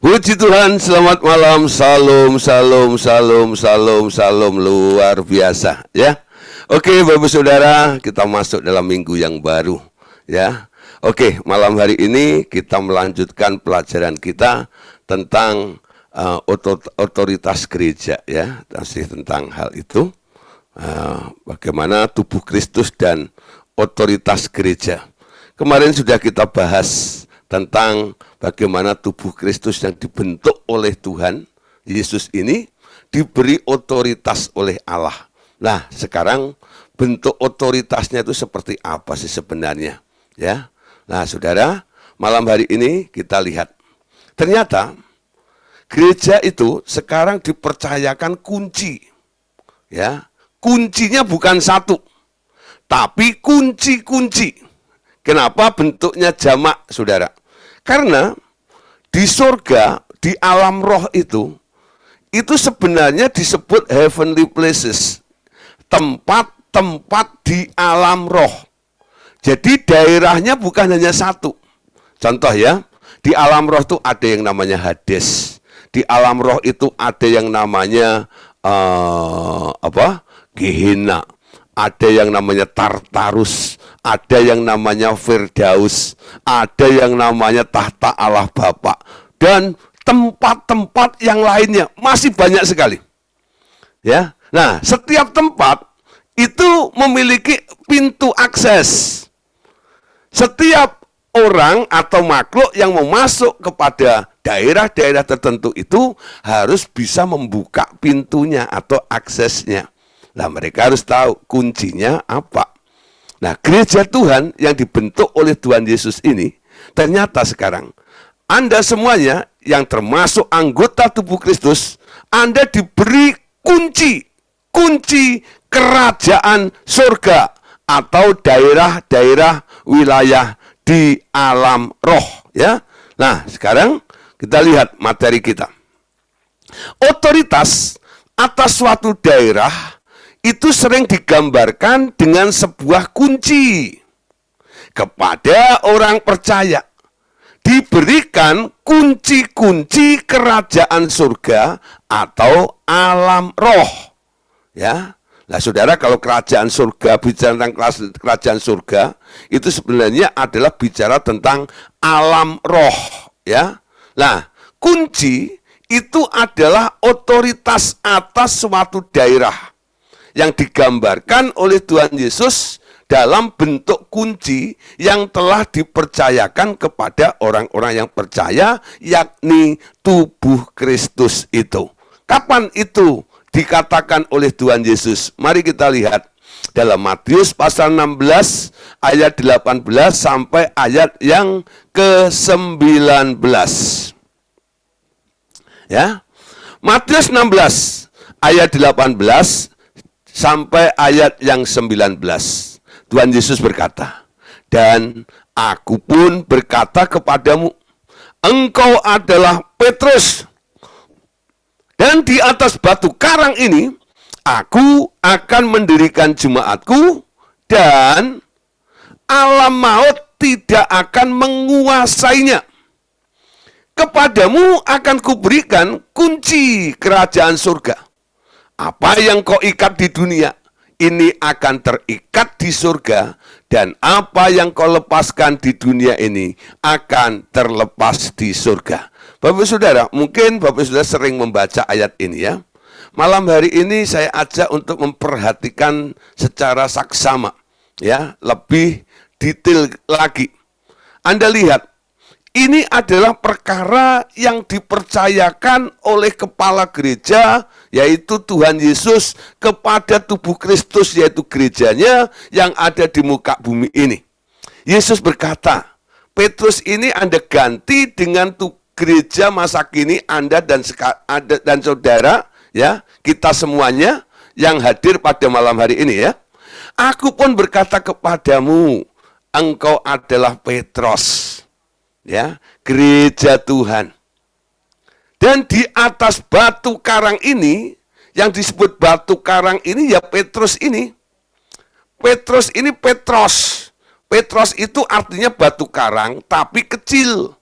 Puji Tuhan, selamat malam, salam, salam, salam, salam, salam, luar biasa ya. Oke Bapak Saudara, kita masuk dalam minggu yang baru ya. Oke, malam hari ini kita melanjutkan pelajaran kita tentang otoritas gereja ya. Masih tentang hal itu, bagaimana tubuh Kristus dan otoritas gereja. Kemarin sudah kita bahas tentang bagaimana tubuh Kristus yang dibentuk oleh Tuhan Yesus ini diberi otoritas oleh Allah. Nah, sekarang bentuk otoritasnya itu seperti apa sih sebenarnya? Ya. Nah, Saudara, malam hari ini kita lihat. Ternyata gereja itu sekarang dipercayakan kunci. Ya. Kuncinya bukan satu, tapi kunci-kunci. Kenapa bentuknya jamak, Saudara? Karena di surga, di alam roh itu sebenarnya disebut heavenly places. Tempat-tempat di alam roh. Jadi daerahnya bukan hanya satu. Contoh ya, di alam roh itu ada yang namanya Hades. Di alam roh itu ada yang namanya Gehenna. Ada yang namanya Tartarus, ada yang namanya Firdaus, ada yang namanya tahta Allah Bapa, dan tempat-tempat yang lainnya masih banyak sekali. Ya, nah setiap tempat itu memiliki pintu akses. Setiap orang atau makhluk yang mau masuk kepada daerah-daerah tertentu itu harus bisa membuka pintunya atau aksesnya. Nah, mereka harus tahu kuncinya apa. Nah, gereja Tuhan yang dibentuk oleh Tuhan Yesus ini, ternyata sekarang Anda semuanya yang termasuk anggota tubuh Kristus, Anda diberi kunci kerajaan surga atau daerah-daerah wilayah di alam roh. Ya. Nah, sekarang kita lihat materi kita. Otoritas atas suatu daerah itu sering digambarkan dengan sebuah kunci. Kepada orang percaya diberikan kunci-kunci kerajaan surga atau alam roh. Ya. Nah, Saudara, kalau kerajaan surga, bicara tentang kerajaan surga, itu sebenarnya adalah bicara tentang alam roh, ya. Nah, kunci itu adalah otoritas atas suatu daerah yang digambarkan oleh Tuhan Yesus dalam bentuk kunci yang telah dipercayakan kepada orang-orang yang percaya, yakni tubuh Kristus itu. Kapan itu dikatakan oleh Tuhan Yesus? Mari kita lihat dalam Matius pasal 16 ayat 18 sampai ayat yang ke-19. Ya. Matius 16 ayat 18 sampai ayat yang 19. Tuhan Yesus berkata, "Dan aku pun berkata kepadamu, engkau adalah Petrus, dan di atas batu karang ini aku akan mendirikan jemaatku, dan alam maut tidak akan menguasainya. Kepadamu akan kuberikan kunci kerajaan surga. Apa yang kau ikat di dunia, ini akan terikat di surga, dan apa yang kau lepaskan di dunia ini akan terlepas di surga." Bapak Saudara, mungkin Bapak Saudara sering membaca ayat ini ya. Malam hari ini saya ajak untuk memperhatikan secara saksama, ya, lebih detail lagi. Anda lihat, ini adalah perkara yang dipercayakan oleh kepala gereja, yaitu Tuhan Yesus, kepada tubuh Kristus, yaitu gerejanya yang ada di muka bumi ini. Yesus berkata, Petrus ini Anda ganti dengan gereja masa kini Anda dan saudara, ya, kita semuanya yang hadir pada malam hari ini ya. Aku pun berkata kepadamu, engkau adalah Petrus. Ya, gereja Tuhan. Dan di atas batu karang ini, yang disebut batu karang ini ya Petrus ini. Petrus ini Petros. Petros itu artinya batu karang tapi kecil.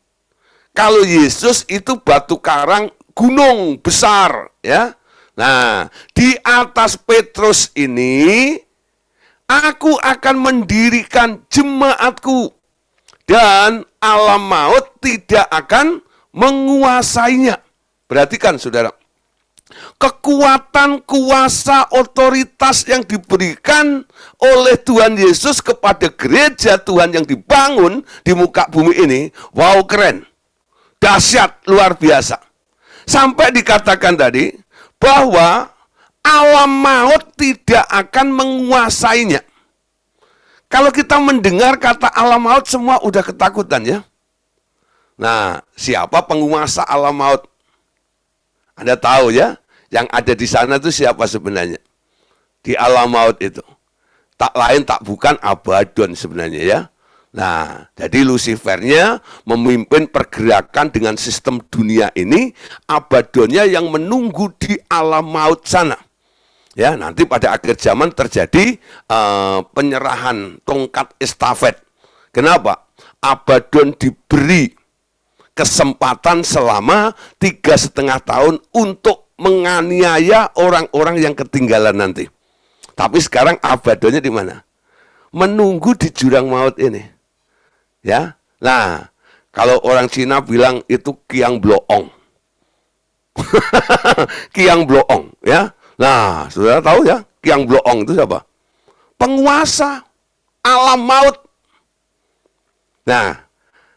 Kalau Yesus itu batu karang gunung besar, ya. Nah, di atas Petrus ini aku akan mendirikan jemaatku dan alam maut tidak akan menguasainya. Perhatikan saudara, kekuatan, kuasa, otoritas yang diberikan oleh Tuhan Yesus kepada gereja Tuhan yang dibangun di muka bumi ini, wow, keren, dahsyat, luar biasa. Sampai dikatakan tadi bahwa alam maut tidak akan menguasainya. Kalau kita mendengar kata alam maut, semua udah ketakutan ya. Nah, siapa penguasa alam maut? Anda tahu ya, yang ada di sana itu siapa sebenarnya? Di alam maut itu. Tak lain tak bukan Abaddon sebenarnya ya. Nah, jadi Lucifernya memimpin pergerakan dengan sistem dunia ini, Abaddonnya yang menunggu di alam maut sana. Ya, nanti pada akhir zaman terjadi penyerahan tongkat estafet. Kenapa? Abaddon diberi kesempatan selama 3,5 tahun untuk menganiaya orang-orang yang ketinggalan nanti. Tapi sekarang Abaddonnya di mana? Menunggu di jurang maut ini. Ya, nah kalau orang Cina bilang itu Kiang Bloong, Kiang Bloong, ya. Nah, saudara tahu ya, Kiang Bloong itu siapa? Penguasa alam maut. Nah,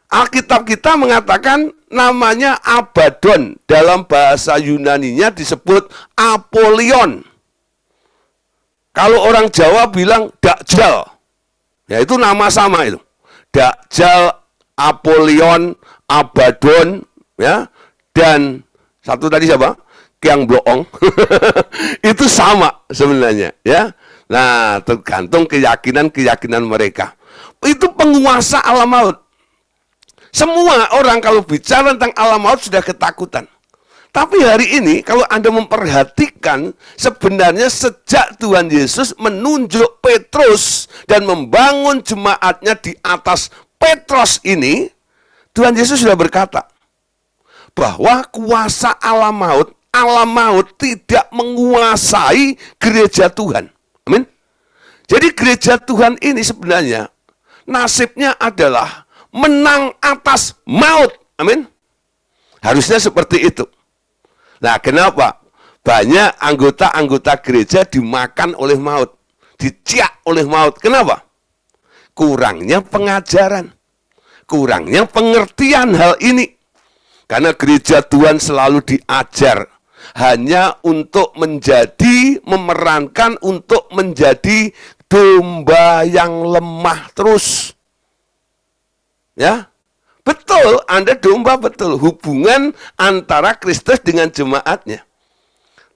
Alkitab kita mengatakan namanya Abaddon. Dalam bahasa Yunaninya disebut Apollyon. Kalau orang Jawa bilang Dakjal, ya itu nama sama itu. Dakjal, Apollyon, Abaddon, ya, dan satu tadi siapa? Kiang Bloong. Itu sama sebenarnya, ya. Nah, tergantung keyakinan mereka. Itu penguasa alam maut. Semua orang kalau bicara tentang alam maut sudah ketakutan. Tapi hari ini kalau Anda memperhatikan, sebenarnya sejak Tuhan Yesus menunjuk Petrus dan membangun jemaatnya di atas Petrus ini, Tuhan Yesus sudah berkata bahwa kuasa alam maut tidak menguasai gereja Tuhan. Amin. Jadi gereja Tuhan ini sebenarnya nasibnya adalah menang atas maut. Amin. Harusnya seperti itu. Nah, kenapa? Banyak anggota-anggota gereja dimakan oleh maut, diciak oleh maut. Kenapa? Kurangnya pengajaran, kurangnya pengertian hal ini. Karena gereja Tuhan selalu diajar hanya untuk memerankan untuk menjadi domba yang lemah terus. Ya, betul, Anda domba, betul. Hubungan antara Kristus dengan jemaatnya.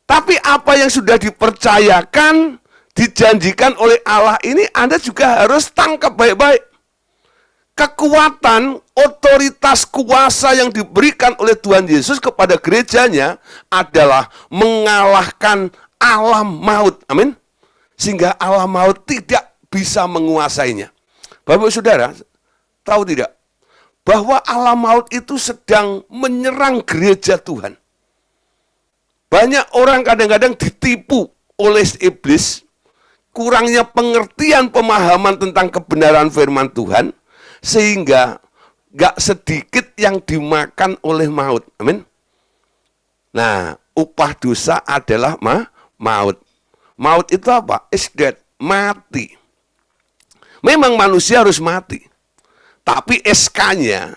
Tapi apa yang sudah dipercayakan, dijanjikan oleh Allah ini, Anda juga harus tangkap baik-baik. Kekuatan, otoritas, kuasa yang diberikan oleh Tuhan Yesus kepada gerejanya adalah mengalahkan alam maut. Amin. Sehingga alam maut tidak bisa menguasainya. Bapak Saudara, tahu tidak? Bahwa alam maut itu sedang menyerang gereja Tuhan. Banyak orang kadang-kadang ditipu oleh iblis, kurangnya pengertian pemahaman tentang kebenaran firman Tuhan, sehingga gak sedikit yang dimakan oleh maut. Amin. Nah, upah dosa adalah maut. Maut itu apa? Is dead, mati. Memang manusia harus mati. Tapi SK-nya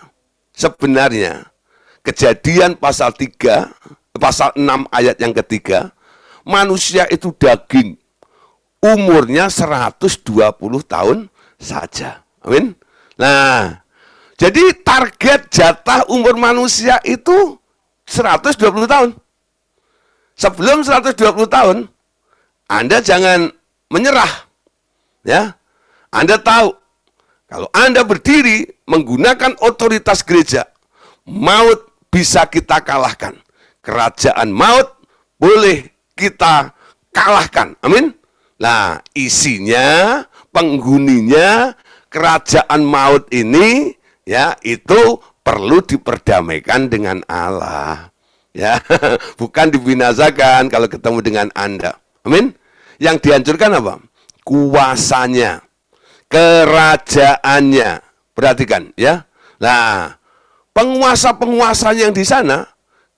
sebenarnya Kejadian pasal 3, pasal 6 ayat yang ketiga, manusia itu daging, umurnya 120 tahun saja. Amin. Nah, jadi target jatah umur manusia itu 120 tahun. Sebelum 120 tahun, Anda jangan menyerah. Ya. Anda tahu, kalau Anda berdiri menggunakan otoritas gereja, maut bisa kita kalahkan. Kerajaan maut boleh kita kalahkan. Amin. Nah, isinya, penghuninya, kerajaan maut ini, ya, itu perlu diperdamaikan dengan Allah. Ya, bukan dibinasakan kalau ketemu dengan Anda. Amin. Yang dihancurkan apa? Kuasanya, kerajaannya. Perhatikan ya. Nah, penguasa-penguasa yang di sana,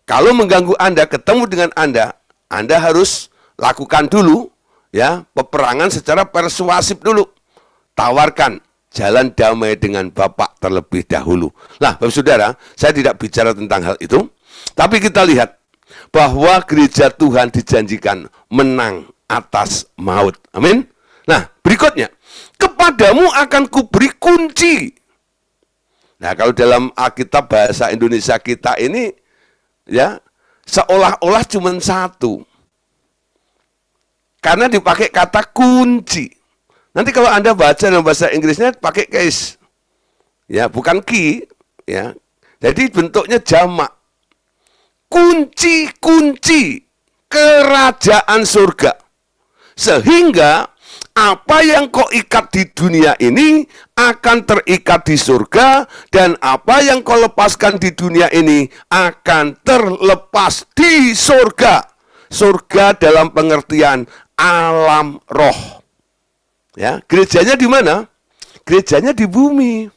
kalau mengganggu Anda, ketemu dengan Anda harus lakukan dulu ya peperangan secara persuasif dulu. Tawarkan jalan damai dengan Bapak terlebih dahulu. Nah, Bapak Saudara, saya tidak bicara tentang hal itu, tapi kita lihat bahwa gereja Tuhan dijanjikan menang atas maut. Amin. Nah, berikutnya, kepadamu akan kuberi kunci. Nah, kalau dalam Alkitab bahasa Indonesia kita ini, ya, seolah-olah cuma satu. Karena dipakai kata kunci. Nanti kalau Anda baca dalam bahasa Inggrisnya pakai case. Ya, bukan key, ya. Jadi bentuknya jamak. Kunci-kunci kerajaan surga. Sehingga apa yang kau ikat di dunia ini akan terikat di surga, dan apa yang kau lepaskan di dunia ini akan terlepas di surga. Surga dalam pengertian alam roh. Ya, gerejanya di mana? Gerejanya di bumi.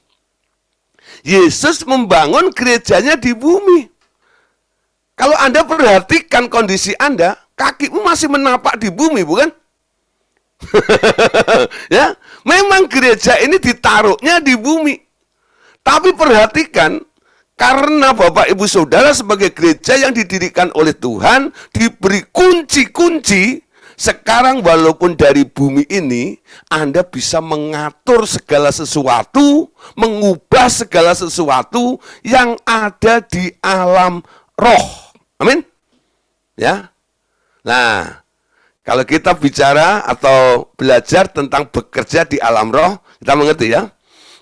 Yesus membangun gerejanya di bumi. Kalau Anda perhatikan kondisi Anda, kakimu masih menapak di bumi, bukan? Ya, memang gereja ini ditaruhnya di bumi. Tapi perhatikan, karena Bapak Ibu Saudara sebagai gereja yang didirikan oleh Tuhan, diberi kunci-kunci, sekarang walaupun dari bumi ini, Anda bisa mengatur segala sesuatu, mengubah segala sesuatu yang ada di alam roh. Amin. Ya. Nah, kalau kita bicara atau belajar tentang bekerja di alam roh, kita mengerti ya.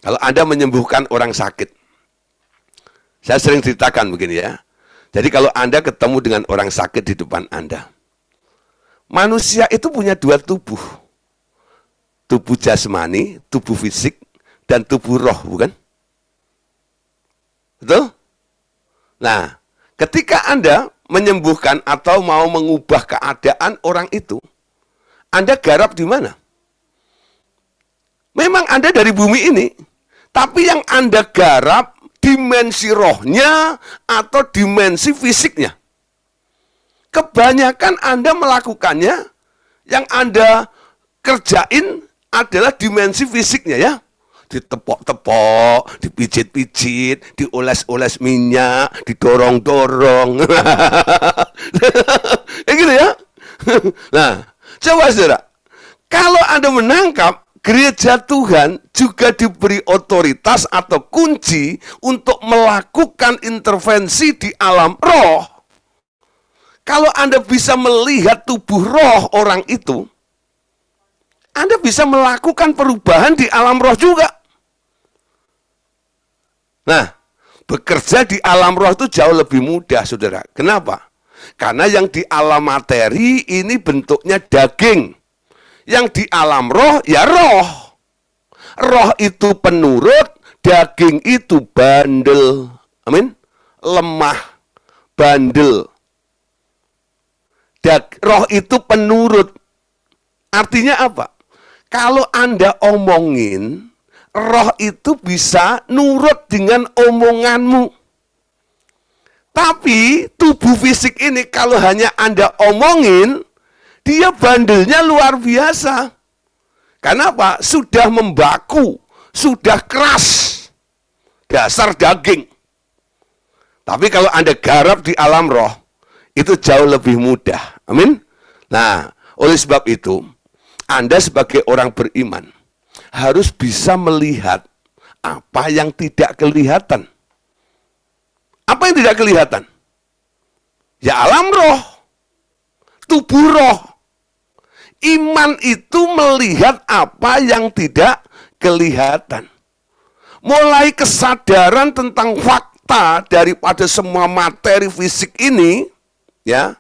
Kalau Anda menyembuhkan orang sakit, saya sering ceritakan begini ya. Jadi kalau Anda ketemu dengan orang sakit di depan Anda, manusia itu punya dua tubuh. Tubuh jasmani, tubuh fisik, dan tubuh roh, bukan? Betul? Nah, ketika Anda menyembuhkan atau mau mengubah keadaan orang itu, Anda garap di mana? Memang Anda dari bumi ini, tapi yang Anda garap dimensi rohnya atau dimensi fisiknya. Kebanyakan Anda melakukannya, yang Anda kerjain adalah dimensi fisiknya ya. Ditepok-tepok, dipijit-pijit, dioles-oles minyak, didorong-dorong. Kayak gitu ya. Nah, coba saudara, kalau Anda menangkap, gereja Tuhan juga diberi otoritas atau kunci untuk melakukan intervensi di alam roh. Kalau Anda bisa melihat tubuh roh orang itu, Anda bisa melakukan perubahan di alam roh juga. Nah, bekerja di alam roh itu jauh lebih mudah, saudara. Kenapa? Karena yang di alam materi ini bentuknya daging. Yang di alam roh, ya roh. Roh itu penurut, daging itu bandel. Amin. Lemah, bandel. Roh itu penurut. Artinya apa? Kalau Anda omongin, roh itu bisa nurut dengan omonganmu. Tapi tubuh fisik ini kalau hanya Anda omongin, dia bandelnya luar biasa. Kenapa? Sudah membaku, sudah keras. Dasar daging. Tapi kalau Anda garap di alam roh, itu jauh lebih mudah. Amin. Nah, oleh sebab itu, Anda sebagai orang beriman harus bisa melihat apa yang tidak kelihatan. Apa yang tidak kelihatan? Ya alam roh, tubuh roh. Iman itu melihat apa yang tidak kelihatan. Mulai kesadaran tentang fakta daripada semua materi fisik ini, ya,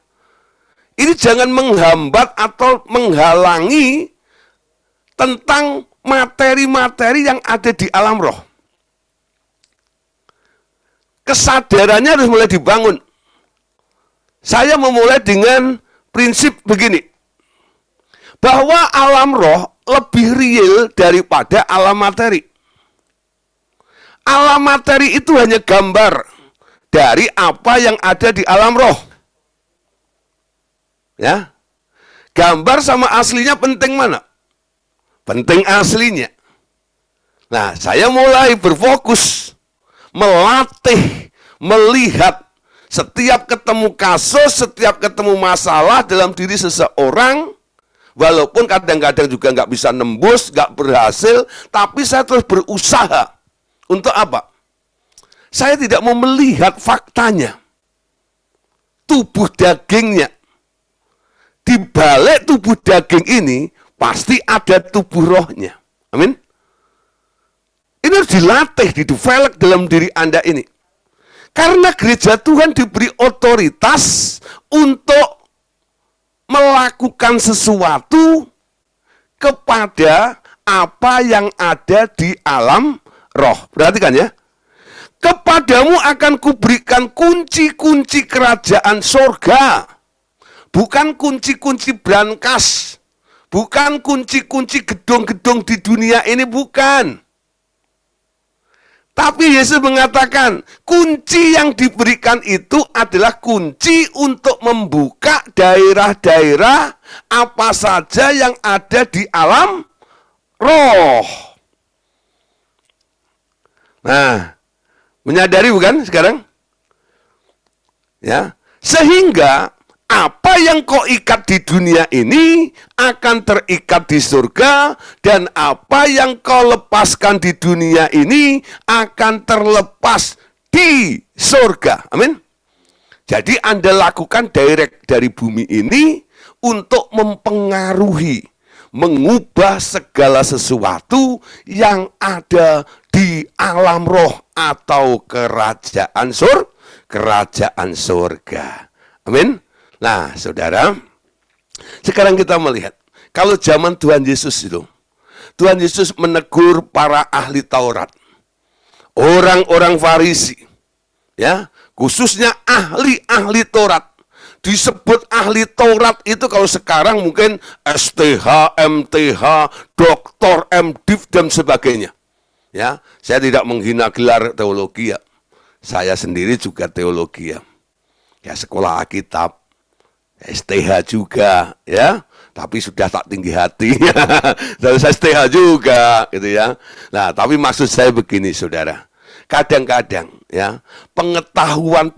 ini jangan menghambat atau menghalangi tentang materi-materi yang ada di alam roh. kesadarannya harus mulai dibangun. Saya memulai dengan prinsip begini, bahwa alam roh lebih real daripada alam materi. Alam materi itu hanya gambar dari apa yang ada di alam roh. Ya, gambar sama aslinya penting mana? Penting aslinya. Nah, saya mulai berfokus, melatih, melihat setiap ketemu kasus, setiap ketemu masalah dalam diri seseorang, walaupun kadang-kadang juga nggak bisa nembus, nggak berhasil, tapi saya terus berusaha. Untuk apa? Saya tidak mau melihat faktanya, tubuh dagingnya. Di balik tubuh daging ini, pasti ada tubuh rohnya. Amin. Ini harus dilatih, didevelop dalam diri Anda ini. Karena gereja Tuhan diberi otoritas untuk melakukan sesuatu kepada apa yang ada di alam roh. Perhatikan ya. Kepadamu akan kuberikan kunci-kunci kerajaan sorga. Bukan kunci-kunci brankas. Bukan kunci-kunci gedung-gedung di dunia ini, bukan. Tapi Yesus mengatakan, kunci yang diberikan itu adalah kunci untuk membuka daerah-daerah apa saja yang ada di alam roh. Nah, menyadari bukan sekarang? Ya, sehingga apa yang kau ikat di dunia ini akan terikat di surga, dan apa yang kau lepaskan di dunia ini akan terlepas di surga. Amin. Jadi Anda lakukan direct dari bumi ini untuk mempengaruhi, mengubah segala sesuatu yang ada di alam roh atau kerajaan surga. Amin. Nah, saudara, sekarang kita melihat, kalau zaman Tuhan Yesus itu, Tuhan Yesus menegur para ahli Taurat, orang-orang Farisi, ya, khususnya ahli-ahli Taurat. Disebut ahli Taurat itu kalau sekarang mungkin STH, MTH, Doktor, MDiv, dan sebagainya. Ya, saya tidak menghina gelar teologi ya. Saya sendiri juga teologi ya. Ya, sekolah Alkitab. STH juga ya, tapi sudah tak tinggi hati. Saya STH juga gitu ya. Nah, tapi maksud saya begini saudara, kadang-kadang ya, pengetahuan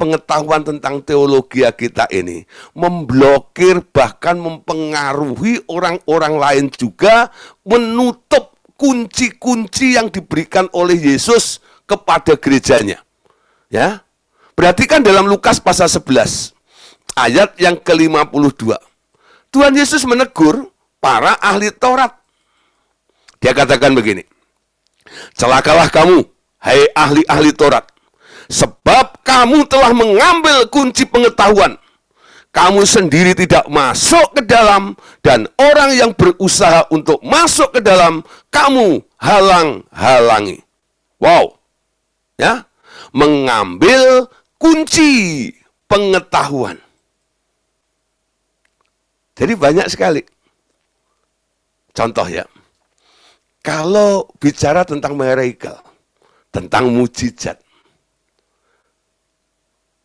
tentang teologi kita ini memblokir, bahkan mempengaruhi orang-orang lain juga, menutup kunci-kunci yang diberikan oleh Yesus kepada gerejanya. Ya, perhatikan dalam Lukas pasal 11 ayat yang ke-52. Tuhan Yesus menegur para ahli Taurat. Dia katakan begini, celakalah kamu, hai ahli-ahli Taurat, sebab kamu telah mengambil kunci pengetahuan. Kamu sendiri tidak masuk ke dalam, dan orang yang berusaha untuk masuk ke dalam, kamu halang-halangi. Wow. Ya, mengambil kunci pengetahuan. Jadi banyak sekali. Contoh ya, kalau bicara tentang miracle, tentang mujizat,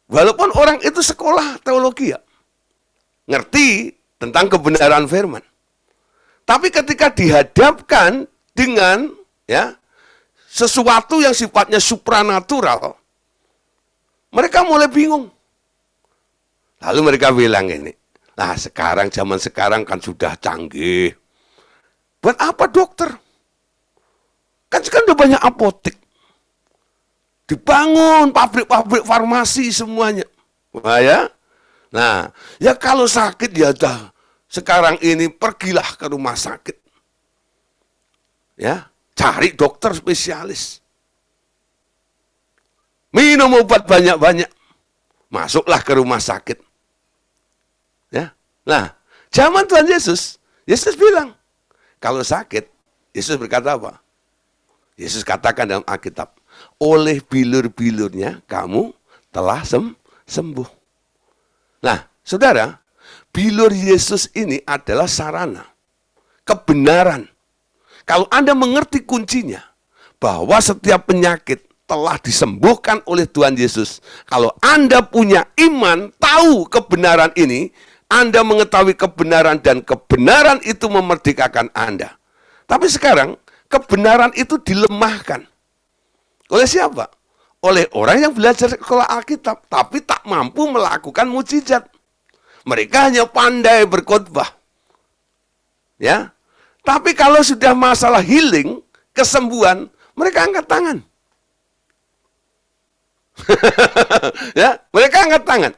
walaupun orang itu sekolah teologi ya, ngerti tentang kebenaran firman, tapi ketika dihadapkan dengan ya sesuatu yang sifatnya supranatural, mereka mulai bingung. Lalu mereka bilang ini, nah sekarang, zaman sekarang kan sudah canggih. Buat apa dokter? Kan sekarang udah banyak apotek. Dibangun pabrik-pabrik farmasi semuanya. Wah ya. Nah, ya kalau sakit ya dah, sekarang ini pergilah ke rumah sakit. Ya, cari dokter spesialis. Minum obat banyak-banyak. Masuklah ke rumah sakit. Ya. Nah, zaman Tuhan Yesus, Yesus bilang, kalau sakit, Yesus berkata apa? Yesus katakan dalam Alkitab, oleh bilur-bilurnya kamu telah sembuh. Nah, saudara, bilur Yesus ini adalah sarana, kebenaran. Kalau Anda mengerti kuncinya, bahwa setiap penyakit telah disembuhkan oleh Tuhan Yesus. Kalau Anda punya iman, tahu kebenaran ini, Anda mengetahui kebenaran dan kebenaran itu memerdekakan Anda. Tapi sekarang, kebenaran itu dilemahkan. Oleh siapa? Oleh orang yang belajar sekolah Alkitab, tapi tak mampu melakukan mujizat. Mereka hanya pandai berkhotbah. Ya. Tapi kalau sudah masalah healing, kesembuhan, mereka angkat tangan. Ya, mereka angkat tangan.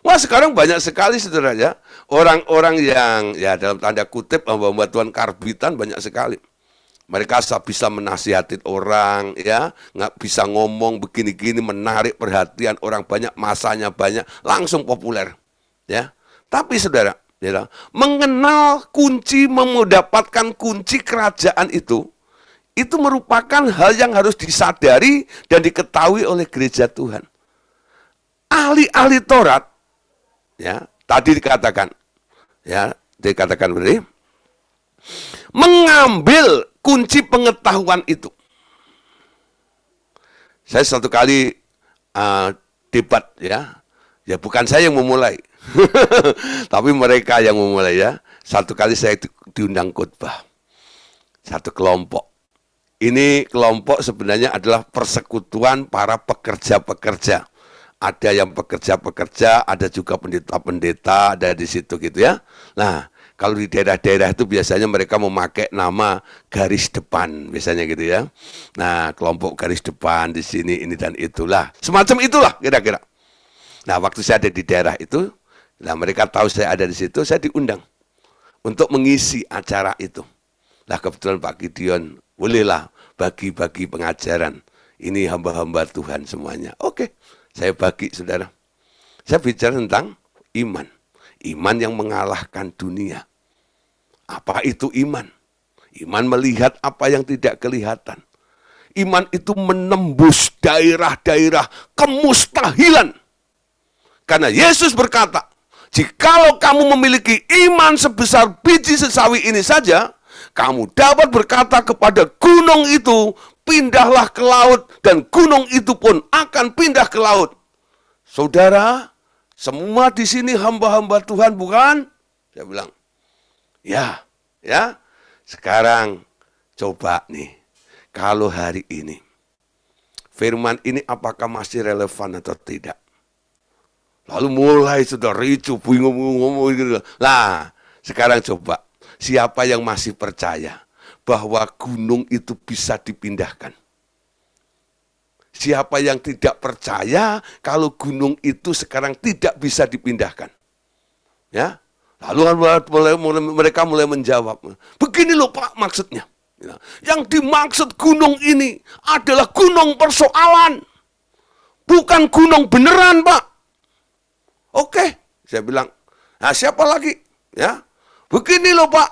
Wah, sekarang banyak sekali saudara ya, orang-orang yang ya dalam tanda kutip hamba Tuhan karbitan banyak sekali. Mereka bisa menasihati orang, ya, nggak bisa ngomong begini-gini, menarik perhatian orang banyak, masanya banyak, langsung populer, ya. Tapi saudara, ya, mengenal kunci, mendapatkan kunci kerajaan itu merupakan hal yang harus disadari dan diketahui oleh gereja Tuhan. Ahli-ahli Taurat, ya, tadi dikatakan berarti mengambil kunci pengetahuan itu. Saya satu kali debat, ya bukan saya yang memulai, tapi mereka yang memulai, ya. Satu kali saya diundang khotbah, satu kelompok. Ini kelompok sebenarnya adalah persekutuan para pekerja-pekerja. Ada yang pekerja-pekerja, ada juga pendeta-pendeta, ada di situ gitu ya. Nah, kalau di daerah-daerah itu biasanya mereka memakai nama garis depan, biasanya gitu ya. Nah, kelompok garis depan di sini, ini dan itulah. Semacam itulah kira-kira. Nah, waktu saya ada di daerah itu, nah mereka tahu saya ada di situ, saya diundang untuk mengisi acara itu. Nah, kebetulan Pak Gideon, bolehlah bagi-bagi pengajaran. Ini hamba-hamba Tuhan semuanya. Oke, saya bagi saudara. Saya bicara tentang iman. Iman yang mengalahkan dunia. Apa itu iman? Iman melihat apa yang tidak kelihatan. Iman itu menembus daerah-daerah kemustahilan. Karena Yesus berkata, jikalau kamu memiliki iman sebesar biji sesawi ini saja, kamu dapat berkata kepada gunung itu, pindahlah ke laut, dan gunung itu pun akan pindah ke laut. Saudara, semua di sini hamba-hamba Tuhan, bukan? Saya bilang, ya. Sekarang coba nih, kalau hari ini, firman ini apakah masih relevan atau tidak? Lalu mulai sudah ricu, bingung gitu. Nah, sekarang coba. Siapa yang masih percaya bahwa gunung itu bisa dipindahkan? Siapa yang tidak percaya kalau gunung itu sekarang tidak bisa dipindahkan? Ya, lalu mereka mulai menjawab, begini loh Pak maksudnya. Yang dimaksud gunung ini adalah gunung persoalan, bukan gunung beneran Pak. Oke, saya bilang, nah siapa lagi? Ya. Begini loh Pak,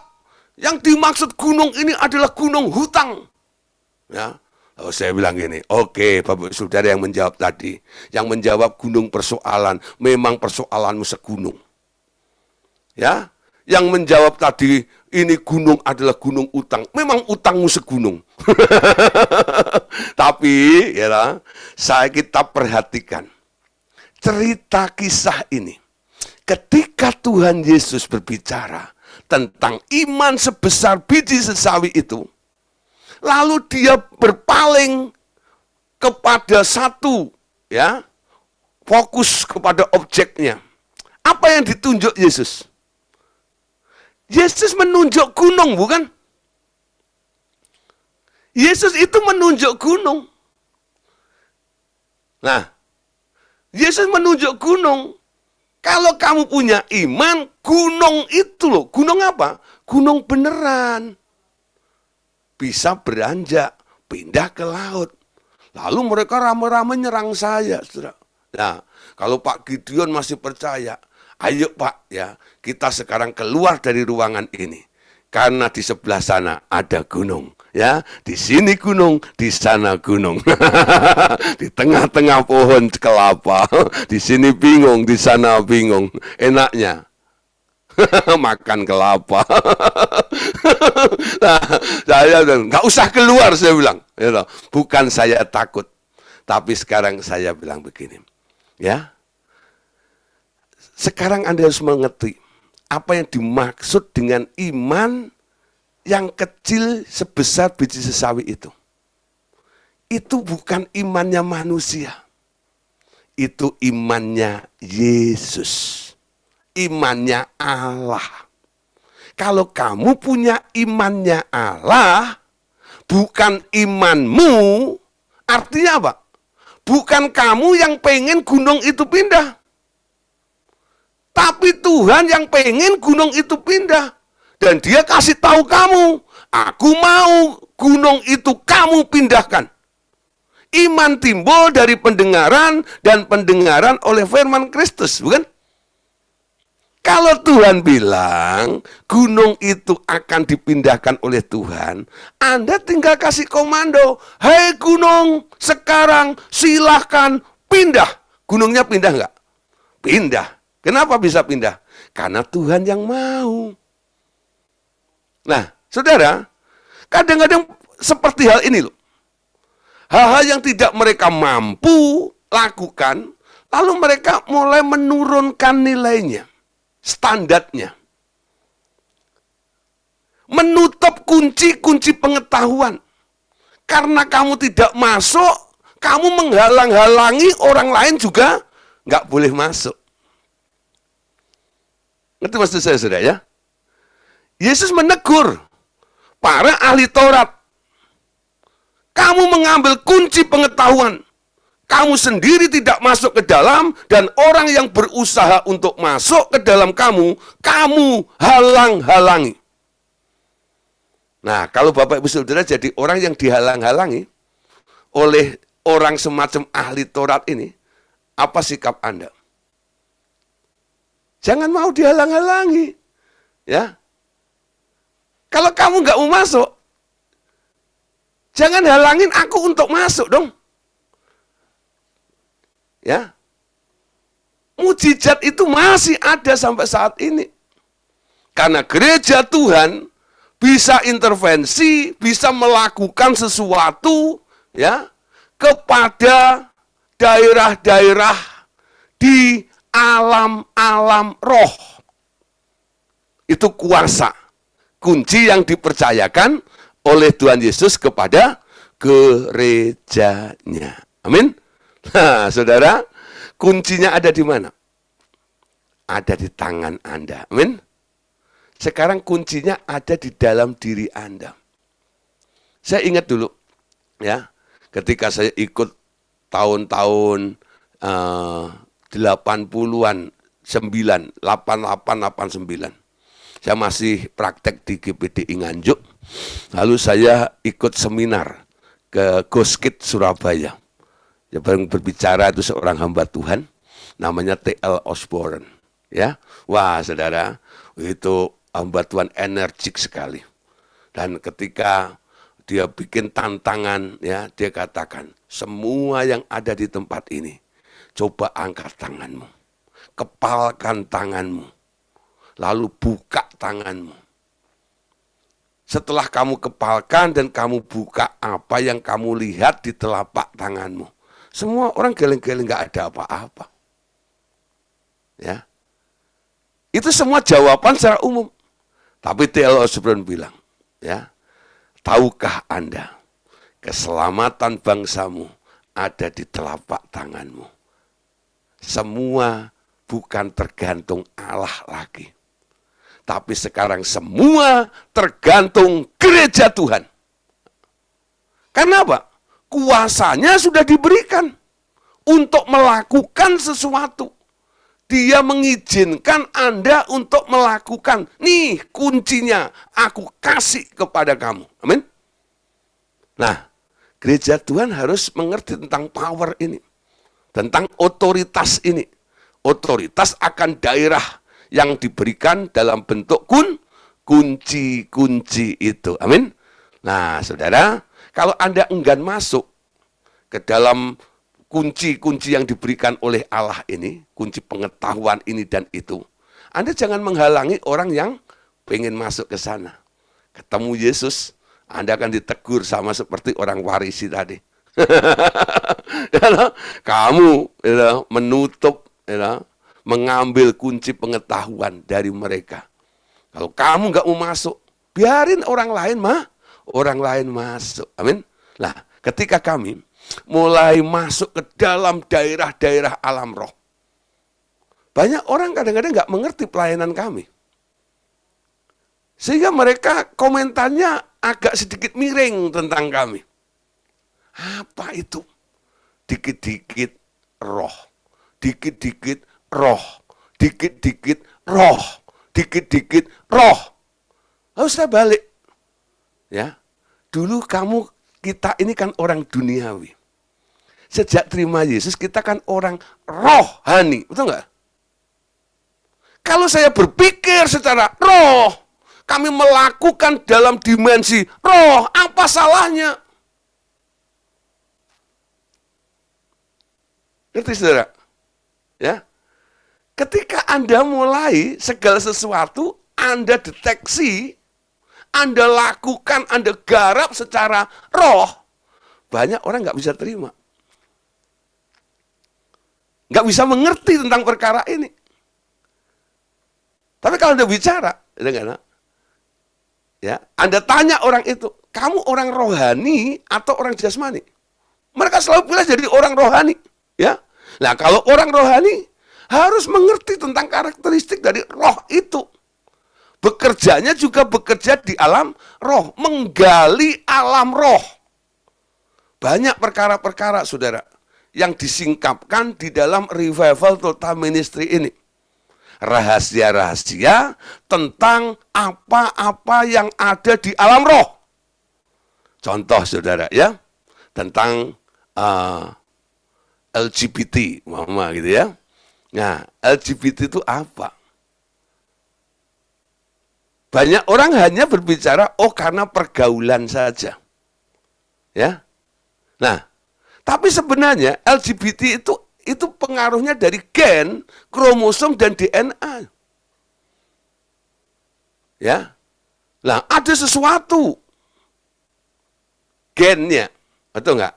yang dimaksud gunung ini adalah gunung hutang. Ya, lalu saya bilang gini, oke Bapak Saudara yang menjawab tadi, yang menjawab gunung persoalan, memang persoalanmu segunung. Ya, yang menjawab tadi, ini gunung adalah gunung utang, memang utangmu segunung. Tapi, ya, kita perhatikan cerita kisah ini. Ketika Tuhan Yesus berbicara tentang iman sebesar biji sesawi itu, lalu dia berpaling kepada satu, ya, fokus kepada objeknya. Apa yang ditunjuk Yesus? Yesus menunjuk gunung, bukan? Yesus itu menunjuk gunung. Nah, Yesus menunjuk gunung. Kalau kamu punya iman, gunung itu loh. Gunung apa? Gunung beneran. Bisa beranjak, pindah ke laut. Lalu mereka ramai-ramai nyerang saya, saudara. Nah, kalau Pak Gideon masih percaya, ayo Pak, ya, kita sekarang keluar dari ruangan ini. Karena di sebelah sana ada gunung. Ya, di sini gunung, di sana gunung. Di tengah-tengah pohon kelapa. Di sini bingung, di sana bingung. Enaknya makan kelapa. Nah, saya bilang, nggak usah keluar, saya bilang. Bukan saya takut, tapi sekarang saya bilang begini, ya. Sekarang Anda harus mengerti apa yang dimaksud dengan iman yang kecil sebesar biji sesawi itu. Itu bukan imannya manusia. Itu imannya Yesus. Imannya Allah. Kalau kamu punya imannya Allah, bukan imanmu, artinya apa? Bukan kamu yang pengen gunung itu pindah. Tapi Tuhan yang pengen gunung itu pindah. Dan dia kasih tahu kamu, aku mau gunung itu kamu pindahkan. Iman timbul dari pendengaran dan pendengaran oleh firman Kristus, bukan? Kalau Tuhan bilang gunung itu akan dipindahkan oleh Tuhan, Anda tinggal kasih komando, hei gunung, sekarang silahkan pindah. Gunungnya pindah nggak? Pindah. Kenapa bisa pindah? Karena Tuhan yang mau. Nah, saudara, kadang-kadang seperti hal ini loh. Hal-hal yang tidak mereka mampu lakukan, lalu mereka mulai menurunkan nilainya, standarnya. Menutup kunci-kunci pengetahuan. Karena kamu tidak masuk, kamu menghalang-halangi orang lain juga nggak boleh masuk. Ngerti maksud saya, saudara ya? Yesus menegur para ahli Taurat. Kamu mengambil kunci pengetahuan. Kamu sendiri tidak masuk ke dalam, dan orang yang berusaha untuk masuk ke dalam kamu halang-halangi. Nah, kalau Bapak Ibu Saudara jadi orang yang dihalang-halangi oleh orang semacam ahli Taurat ini, apa sikap Anda? Jangan mau dihalang-halangi. Ya. Kalau kamu nggak mau masuk, jangan halangin aku untuk masuk dong. Ya. Mujizat itu masih ada sampai saat ini. Karena gereja Tuhan bisa intervensi, bisa melakukan sesuatu ya kepada daerah-daerah di alam-alam roh. Itu kuasa. Kunci yang dipercayakan oleh Tuhan Yesus kepada gerejanya. Amin. Nah, saudara, kuncinya ada di mana? Ada di tangan Anda. Amin. Sekarang kuncinya ada di dalam diri Anda. Saya ingat dulu, ya, ketika saya ikut tahun-tahun 80-an, 88, 89. Saya masih praktek di GPDI Nganjuk. Lalu saya ikut seminar ke Goskit Surabaya. Yang berbicara itu seorang hamba Tuhan, namanya T.L. Osborne. Ya, wah saudara, itu hamba Tuhan energik sekali. Dan ketika dia bikin tantangan, ya, dia katakan, semua yang ada di tempat ini, coba angkat tanganmu, kepalkan tanganmu, lalu buka tanganmu. Setelah kamu kepalkan dan kamu buka, apa yang kamu lihat di telapak tanganmu? Semua orang geleng-geleng, nggak ada apa-apa. Ya, itu semua jawaban secara umum. Tapi T.L. Osborne bilang, ya, tahukah Anda, keselamatan bangsamu ada di telapak tanganmu. Semua bukan tergantung Allah lagi. Tapi sekarang semua tergantung gereja Tuhan. Karena apa? Kuasanya sudah diberikan untuk melakukan sesuatu. Dia mengizinkan Anda untuk melakukan. Nih kuncinya, aku kasih kepada kamu. Amin. Nah, gereja Tuhan harus mengerti tentang power ini. Tentang otoritas ini. Otoritas akan daerah yang diberikan dalam bentuk kunci-kunci itu. Amin. Nah, saudara, kalau Anda enggan masuk ke dalam kunci-kunci yang diberikan oleh Allah ini, kunci pengetahuan ini dan itu, Anda jangan menghalangi orang yang pengen masuk ke sana. Ketemu Yesus, Anda akan ditegur sama seperti orang Farisi tadi. Kamu menutup, mengambil kunci pengetahuan dari mereka. Kalau kamu nggak mau masuk, biarin orang lain masuk. Amin. Nah, ketika kami mulai masuk ke dalam daerah-daerah alam roh, banyak orang kadang-kadang nggak mengerti pelayanan kami. Sehingga mereka komentarnya agak sedikit miring tentang kami. Apa itu? Dikit-dikit roh, dikit-dikit roh, dikit-dikit roh, dikit-dikit roh. Lalu saya balik. Ya, dulu kita ini kan orang duniawi. Sejak terima Yesus kita kan orang rohani, betul nggak? Kalau saya berpikir secara roh, kami melakukan dalam dimensi roh, apa salahnya? Ngerti saudara? Ya. Ketika Anda mulai segala sesuatu, Anda deteksi, Anda lakukan, Anda garap secara roh, banyak orang nggak bisa terima. Nggak bisa mengerti tentang perkara ini. Tapi kalau Anda bicara, ya, Anda tanya orang itu, kamu orang rohani atau orang jasmani? Mereka selalu bilang jadi orang rohani. Ya, nah kalau orang rohani harus mengerti tentang karakteristik dari roh itu. Bekerjanya juga bekerja di alam roh, menggali alam roh. Banyak perkara-perkara, saudara, yang disingkapkan di dalam Revival Total Ministry ini. Rahasia-rahasia tentang apa-apa yang ada di alam roh. Contoh, saudara, ya, tentang LGBT, mama gitu ya. Nah, LGBT itu apa? Banyak orang hanya berbicara, oh karena pergaulan saja. Ya. Nah, tapi sebenarnya LGBT itu pengaruhnya dari gen, kromosom, dan DNA. Ya. Nah, ada sesuatu gennya, betul nggak?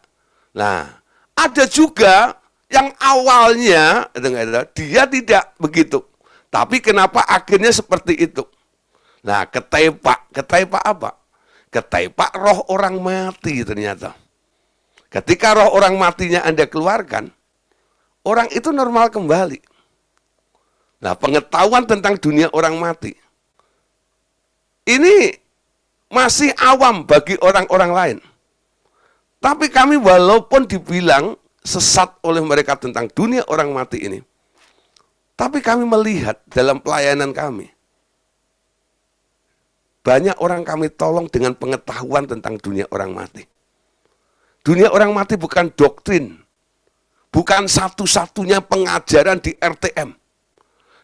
Nah, ada juga yang awalnya dia tidak begitu. Tapi kenapa akhirnya seperti itu? Nah, ketepak apa? Ketepak roh orang mati ternyata. Ketika roh orang matinya Anda keluarkan, orang itu normal kembali. Nah, pengetahuan tentang dunia orang mati ini masih awam bagi orang-orang lain. Tapi kami walaupun dibilang sesat oleh mereka tentang dunia orang mati ini, tapi kami melihat dalam pelayanan kami, banyak orang kami tolong dengan pengetahuan tentang dunia orang mati. Dunia orang mati bukan doktrin, bukan satu-satunya pengajaran di RTM.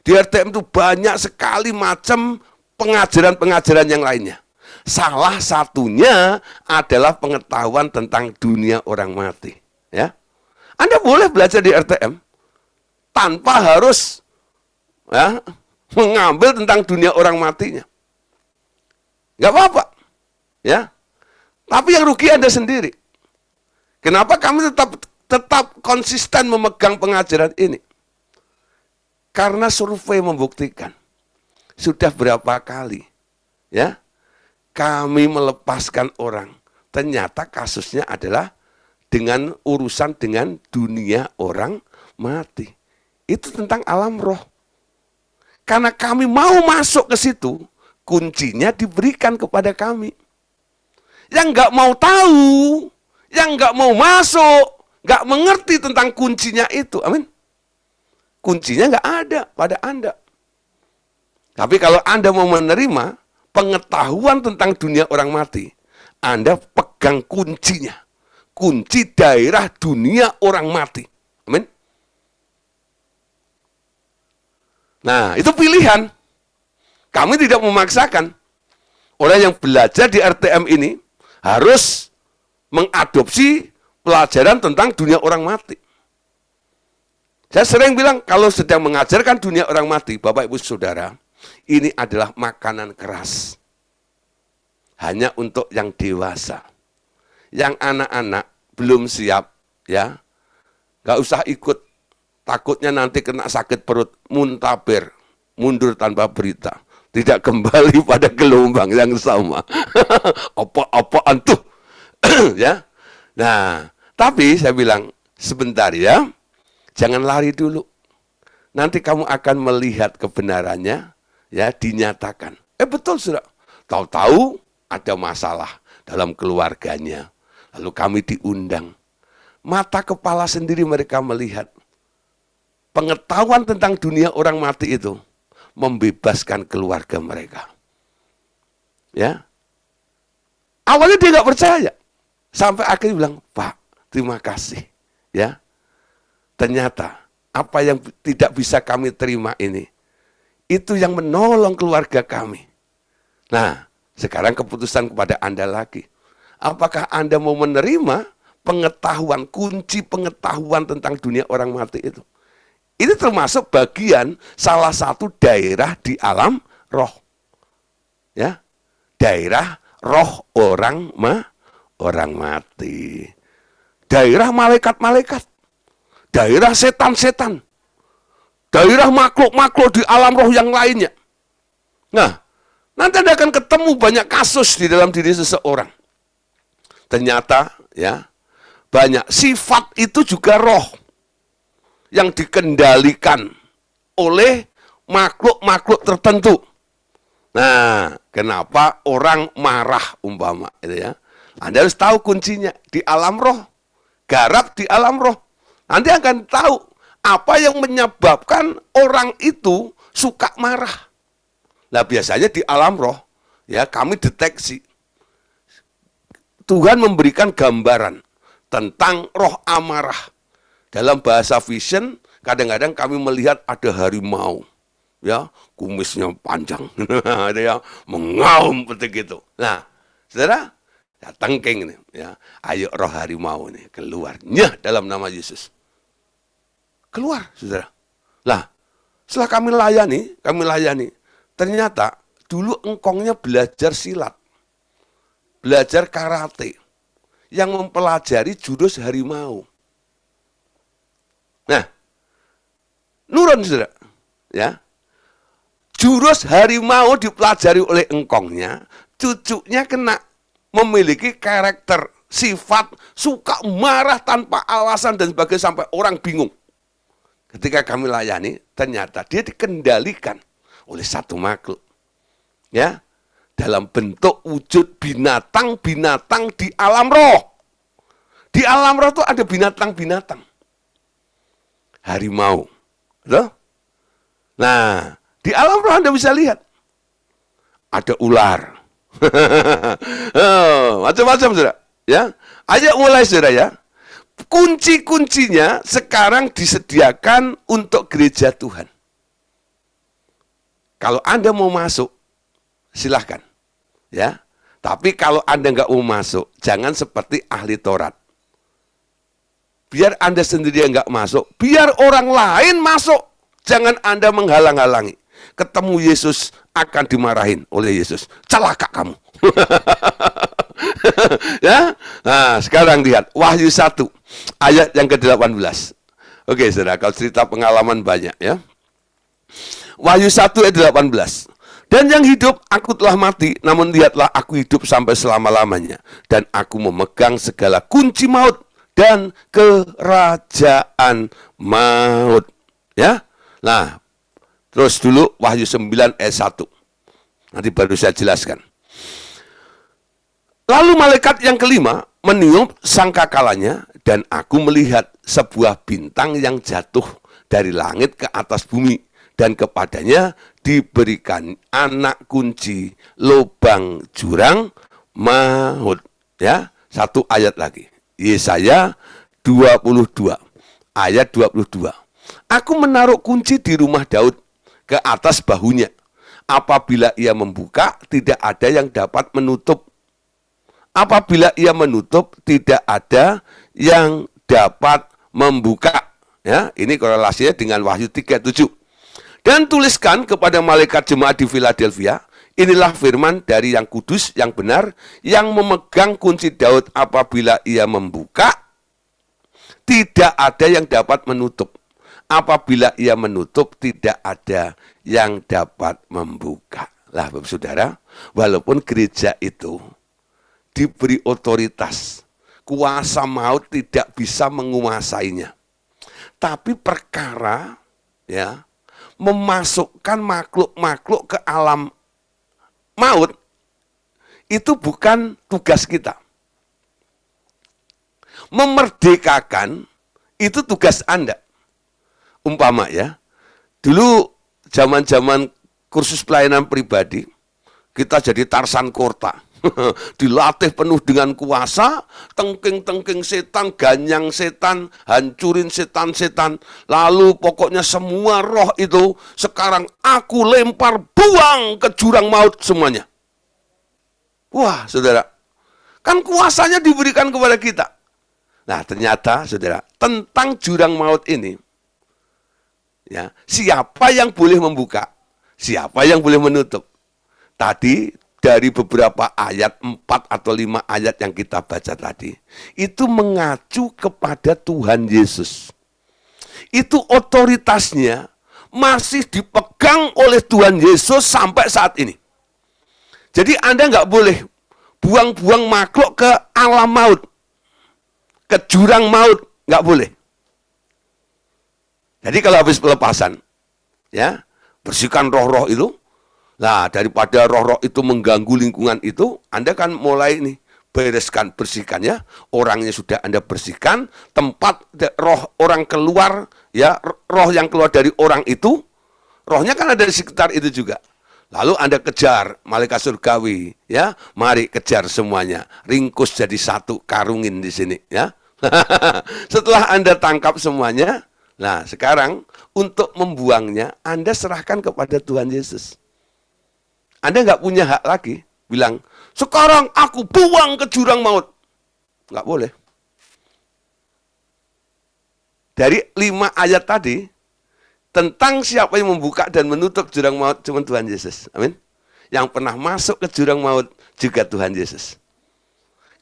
Di RTM itu banyak sekali macam pengajaran-pengajaran yang lainnya. Salah satunya adalah pengetahuan tentang dunia orang mati. Ya, Anda boleh belajar di RTM tanpa harus mengambil tentang dunia orang matinya. Nggak apa-apa. Ya, tapi yang rugi Anda sendiri. Kenapa kami tetap konsisten memegang pengajaran ini? Karena survei membuktikan sudah berapa kali, ya, kami melepaskan orang, ternyata kasusnya adalah dengan urusan dengan dunia orang mati. Itu tentang alam roh. Karena kami mau masuk ke situ, kuncinya diberikan kepada kami. Yang nggak mau tahu, yang nggak mau masuk, nggak mengerti tentang kuncinya itu, amin. Kuncinya nggak ada pada Anda. Tapi kalau Anda mau menerima pengetahuan tentang dunia orang mati, Anda pegang kuncinya. Kunci daerah dunia orang mati. Amin. Nah, itu pilihan. Kami tidak memaksakan. Orang yang belajar di RTM ini harus mengadopsi pelajaran tentang dunia orang mati. Saya sering bilang, kalau sedang mengajarkan dunia orang mati, Bapak Ibu Saudara, ini adalah makanan keras. Hanya untuk yang dewasa. Yang anak-anak belum siap, ya, nggak usah ikut. Takutnya nanti kena sakit perut, muntaber, mundur tanpa berita. Tidak kembali pada gelombang yang sama. Apa-apaan tuh. Ya. Nah, tapi saya bilang, sebentar ya, jangan lari dulu. Nanti kamu akan melihat kebenarannya, ya, dinyatakan. Betul, Saudara. Tahu-tahu ada masalah dalam keluarganya. Lalu kami diundang. Mata kepala sendiri mereka melihat. Pengetahuan tentang dunia orang mati itu membebaskan keluarga mereka. Ya. Awalnya dia nggak percaya. Sampai akhirnya bilang, Pak, terima kasih. Ya. Ternyata apa yang tidak bisa kami terima ini, itu yang menolong keluarga kami. Nah, sekarang keputusan kepada Anda lagi. Apakah Anda mau menerima pengetahuan, kunci pengetahuan tentang dunia orang mati itu? Ini termasuk bagian salah satu daerah di alam roh. Ya. Daerah roh orang mati. Daerah malaikat-malaikat. Daerah setan-setan. Daerah makhluk-makhluk di alam roh yang lainnya. Nah, nanti Anda akan ketemu banyak kasus di dalam diri seseorang. Ternyata, ya, banyak sifat itu juga roh yang dikendalikan oleh makhluk-makhluk tertentu. Nah, kenapa orang marah umpama, itu ya? Anda harus tahu kuncinya di alam roh, garap di alam roh. Nanti akan tahu apa yang menyebabkan orang itu suka marah. Nah, biasanya di alam roh, ya, kami deteksi. Tuhan memberikan gambaran tentang roh amarah. Dalam bahasa vision, kadang-kadang kami melihat ada harimau, ya, kumisnya panjang, ada yang mengaum seperti itu. Nah, saudara, ya, tengking ini, ya, ayo roh harimau ini keluarnya dalam nama Yesus. Keluar, saudara. Lah, setelah kami layani, ternyata dulu engkongnya belajar silat, belajar karate, yang mempelajari jurus harimau. Nah, nurun, saudara, ya, jurus harimau dipelajari oleh engkongnya, cucunya kena memiliki karakter, sifat, suka marah tanpa alasan dan sebagainya sampai orang bingung. Ketika kami layani, ternyata dia dikendalikan oleh satu makhluk, ya, dalam bentuk wujud binatang-binatang di alam roh. Di alam roh itu ada binatang-binatang. Harimau. Betul? Nah, di alam roh Anda bisa lihat. Ada ular. Macam-macam, saudara. Ya. Ayo mulai, saudara, ya. Kunci-kuncinya sekarang disediakan untuk gereja Tuhan. Kalau Anda mau masuk, silahkan. Ya. Tapi kalau Anda nggak mau masuk, jangan seperti ahli Taurat. Biar Anda sendiri yang nggak masuk, biar orang lain masuk. Jangan Anda menghalang-halangi. Ketemu Yesus akan dimarahin oleh Yesus. Celaka kamu. Ya. Nah, sekarang lihat Wahyu 1 ayat yang ke-18. Oke, saudara, kalau cerita pengalaman banyak, ya. Wahyu 1 ayat 18. Dan yang hidup, aku telah mati, namun lihatlah aku hidup sampai selama-lamanya. Dan aku memegang segala kunci maut dan kerajaan maut. Ya. Nah, terus dulu Wahyu 9 ayat 1. Nanti baru saya jelaskan. Lalu malaikat yang kelima meniup sangkakalanya, dan aku melihat sebuah bintang yang jatuh dari langit ke atas bumi, dan kepadanya diberikan anak kunci lubang jurang maut. Ya, satu ayat lagi. Yesaya 22 ayat 22. Aku menaruh kunci di rumah Daud ke atas bahunya. Apabila ia membuka, tidak ada yang dapat menutup. apabila ia menutup, tidak ada yang dapat membuka. Ya, ini korelasinya dengan Wahyu 3:7. Dan tuliskan kepada malaikat jemaat di Philadelphia, inilah firman dari yang kudus, yang benar, yang memegang kunci Daud. Apabila ia membuka, tidak ada yang dapat menutup. Apabila ia menutup, tidak ada yang dapat membuka. Lah, Bapak Saudara, walaupun gereja itu diberi otoritas, kuasa maut tidak bisa menguasainya. Tapi perkara ya memasukkan makhluk-makhluk ke alam maut itu bukan tugas kita. Memerdekakan itu tugas Anda. Umpama ya, dulu zaman-zaman kursus pelayanan pribadi, kita jadi Tarsan Kota. Dilatih penuh dengan kuasa, tengking-tengking setan, ganyang setan, hancurin setan-setan. Lalu pokoknya semua roh itu sekarang aku lempar, buang ke jurang maut semuanya. Wah, saudara, kan kuasanya diberikan kepada kita. Nah, ternyata saudara, tentang jurang maut ini, ya, siapa yang boleh membuka, siapa yang boleh menutup. Tadi dari beberapa ayat, 4 atau 5 ayat yang kita baca tadi, itu mengacu kepada Tuhan Yesus. Itu otoritasnya masih dipegang oleh Tuhan Yesus sampai saat ini. Jadi Anda nggak boleh buang-buang makhluk ke alam maut, ke jurang maut, nggak boleh. Jadi kalau habis pelepasan, ya, bersihkan roh-roh itu. Nah, daripada roh-roh itu mengganggu lingkungan itu, Anda kan mulai nih, bereskan, bersihkan ya. Orangnya sudah Anda bersihkan, tempat roh orang keluar, ya, roh yang keluar dari orang itu, rohnya kan ada di sekitar itu juga. Lalu Anda kejar, malaikat surgawi, ya, mari kejar semuanya. Ringkus jadi satu, karungin di sini, ya. Setelah Anda tangkap semuanya, nah sekarang untuk membuangnya, Anda serahkan kepada Tuhan Yesus. Anda nggak punya hak lagi bilang, sekarang aku buang ke jurang maut. Nggak boleh. Dari 5 ayat tadi, tentang siapa yang membuka dan menutup jurang maut, cuma Tuhan Yesus. Amin. Yang pernah masuk ke jurang maut juga Tuhan Yesus.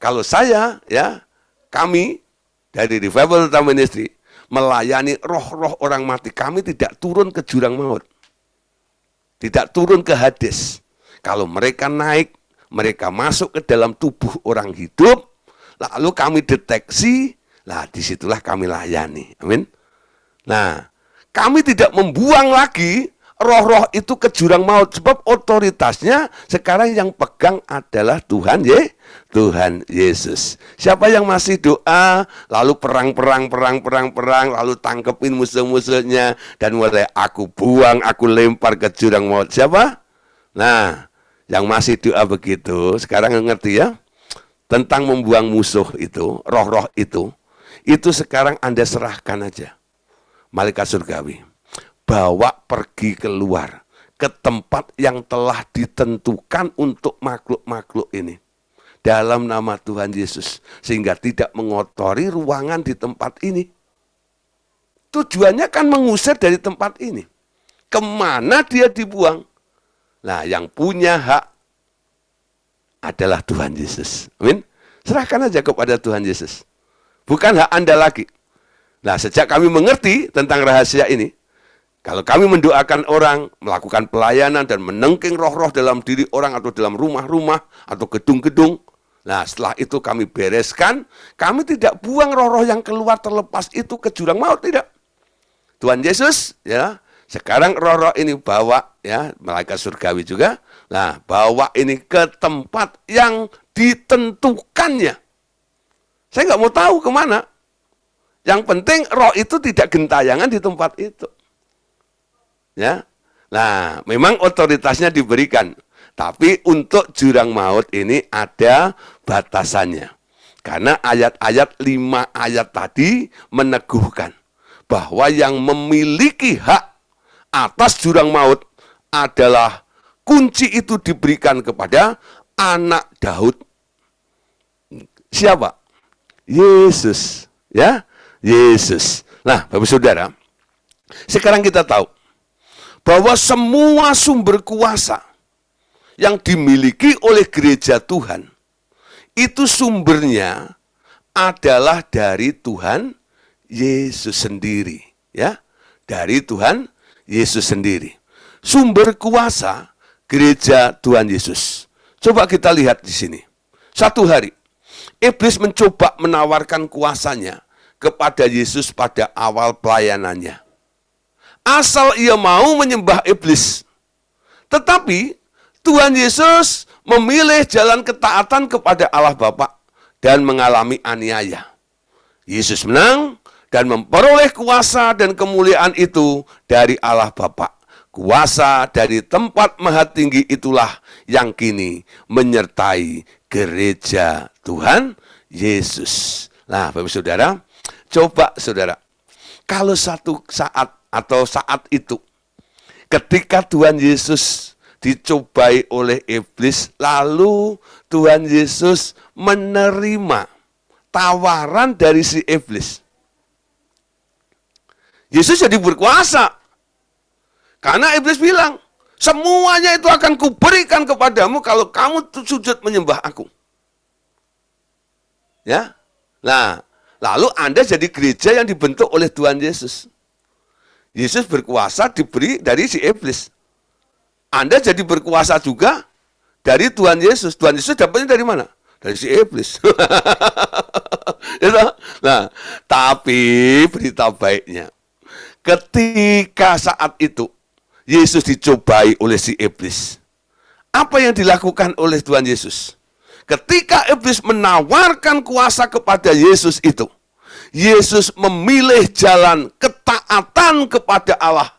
Kalau saya, ya, kami dari Revival Total Ministry melayani roh-roh orang mati, kami tidak turun ke jurang maut. Tidak turun ke Hades. Kalau mereka naik, mereka masuk ke dalam tubuh orang hidup, lalu kami deteksi, nah disitulah kami layani. Amin. Nah, kami tidak membuang lagi roh-roh itu ke jurang maut, sebab otoritasnya sekarang yang pegang adalah Tuhan Yesus. Siapa yang masih doa, lalu perang, lalu tangkepin musuh-musuhnya, dan mulai aku buang, aku lempar ke jurang maut. Siapa? Nah, yang masih doa begitu, sekarang ngerti ya, tentang membuang musuh itu, roh-roh itu sekarang Anda serahkan aja. Malaikat surgawi, bawa pergi keluar ke tempat yang telah ditentukan untuk makhluk-makhluk ini. Dalam nama Tuhan Yesus, sehingga tidak mengotori ruangan di tempat ini. Tujuannya kan mengusir dari tempat ini. Kemana dia dibuang? Nah, yang punya hak adalah Tuhan Yesus. Amin. Serahkan aja kepada Tuhan Yesus. Bukan hak Anda lagi. Nah, sejak kami mengerti tentang rahasia ini, kalau kami mendoakan orang, melakukan pelayanan dan menengking roh-roh dalam diri orang atau dalam rumah-rumah atau gedung-gedung, nah setelah itu kami bereskan, kami tidak buang roh-roh yang keluar terlepas itu ke jurang maut, tidak. Tuhan Yesus, ya, sekarang roh-roh ini bawa, ya, malaikat surgawi juga, nah bawa ini ke tempat yang ditentukannya. Saya nggak mau tahu kemana. Yang penting roh itu tidak gentayangan di tempat itu. Ya, nah memang otoritasnya diberikan, tapi untuk jurang maut ini ada batasannya. Karena ayat-ayat 5 ayat tadi meneguhkan bahwa yang memiliki hak atas jurang maut adalah kunci itu diberikan kepada anak Daud. Siapa? Yesus, ya, Yesus. Nah, Bapak Saudara, sekarang kita tahu bahwa semua sumber kuasa yang dimiliki oleh gereja Tuhan, itu sumbernya adalah dari Tuhan Yesus sendiri, ya, dari Tuhan Yesus sendiri. Sumber kuasa gereja Tuhan Yesus. Coba kita lihat di sini. Satu hari, iblis mencoba menawarkan kuasanya kepada Yesus pada awal pelayanannya. Asal ia mau menyembah iblis. Tetapi Tuhan Yesus memilih jalan ketaatan kepada Allah Bapa dan mengalami aniaya. Yesus menang dan memperoleh kuasa dan kemuliaan itu dari Allah Bapa. Kuasa dari tempat maha tinggi itulah yang kini menyertai gereja Tuhan Yesus. Nah, Bapak Saudara, coba Saudara, kalau satu saat atau saat itu, ketika Tuhan Yesus dicobai oleh iblis, lalu Tuhan Yesus menerima tawaran dari si iblis. Yesus jadi berkuasa. Karena iblis bilang, semuanya itu akan kuberikan kepadamu kalau kamu sujud menyembah aku. Ya, nah, lalu Anda jadi gereja yang dibentuk oleh Tuhan Yesus. Yesus berkuasa diberi dari si iblis. Anda jadi berkuasa juga dari Tuhan Yesus. Tuhan Yesus dapatnya dari mana? Dari si iblis. Nah, tapi berita baiknya, ketika saat itu Yesus dicobai oleh si iblis, apa yang dilakukan oleh Tuhan Yesus? Ketika iblis menawarkan kuasa kepada Yesus itu, Yesus memilih jalan ketaatan kepada Allah,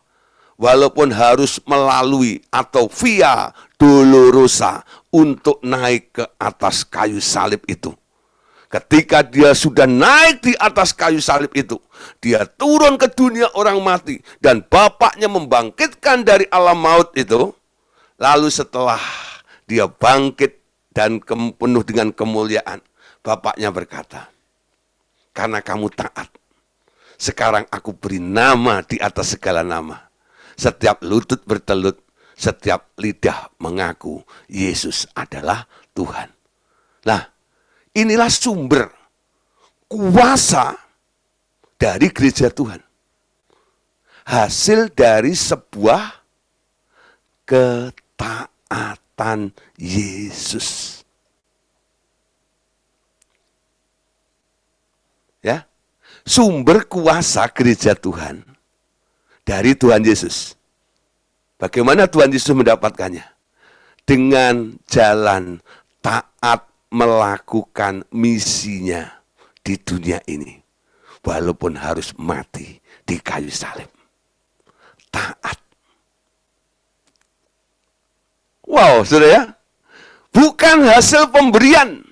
walaupun harus melalui atau via dolorosa untuk naik ke atas kayu salib itu. Ketika dia sudah naik di atas kayu salib itu, dia turun ke dunia orang mati, dan Bapaknya membangkitkan dari alam maut itu. Lalu setelah dia bangkit dan penuh dengan kemuliaan, Bapaknya berkata, karena kamu taat, sekarang aku beri nama di atas segala nama. Setiap lutut bertelut, setiap lidah mengaku Yesus adalah Tuhan. Nah, inilah sumber kuasa dari gereja Tuhan. Hasil dari sebuah ketaatan Yesus. Ya, sumber kuasa gereja Tuhan dari Tuhan Yesus. Bagaimana Tuhan Yesus mendapatkannya? Dengan jalan taat melakukan misinya di dunia ini. Walaupun harus mati di kayu salib. Taat. Wow, saudara ya. Bukan hasil pemberian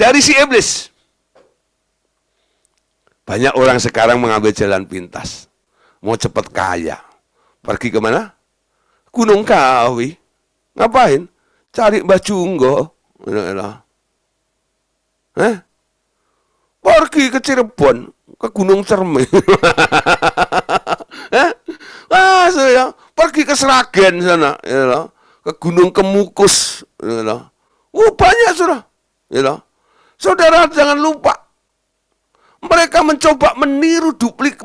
dari si iblis. Banyak orang sekarang mengambil jalan pintas. Mau cepat kaya. Pergi kemana? Gunung Kawi. Ngapain? Cari Mbah Junggo. Pergi ke Cirebon. Ke Gunung Cerme. Saya pergi ke Sragen sana. Ke Gunung Kemukus. Banyak sudah. Saudara jangan lupa. Mereka mencoba meniru,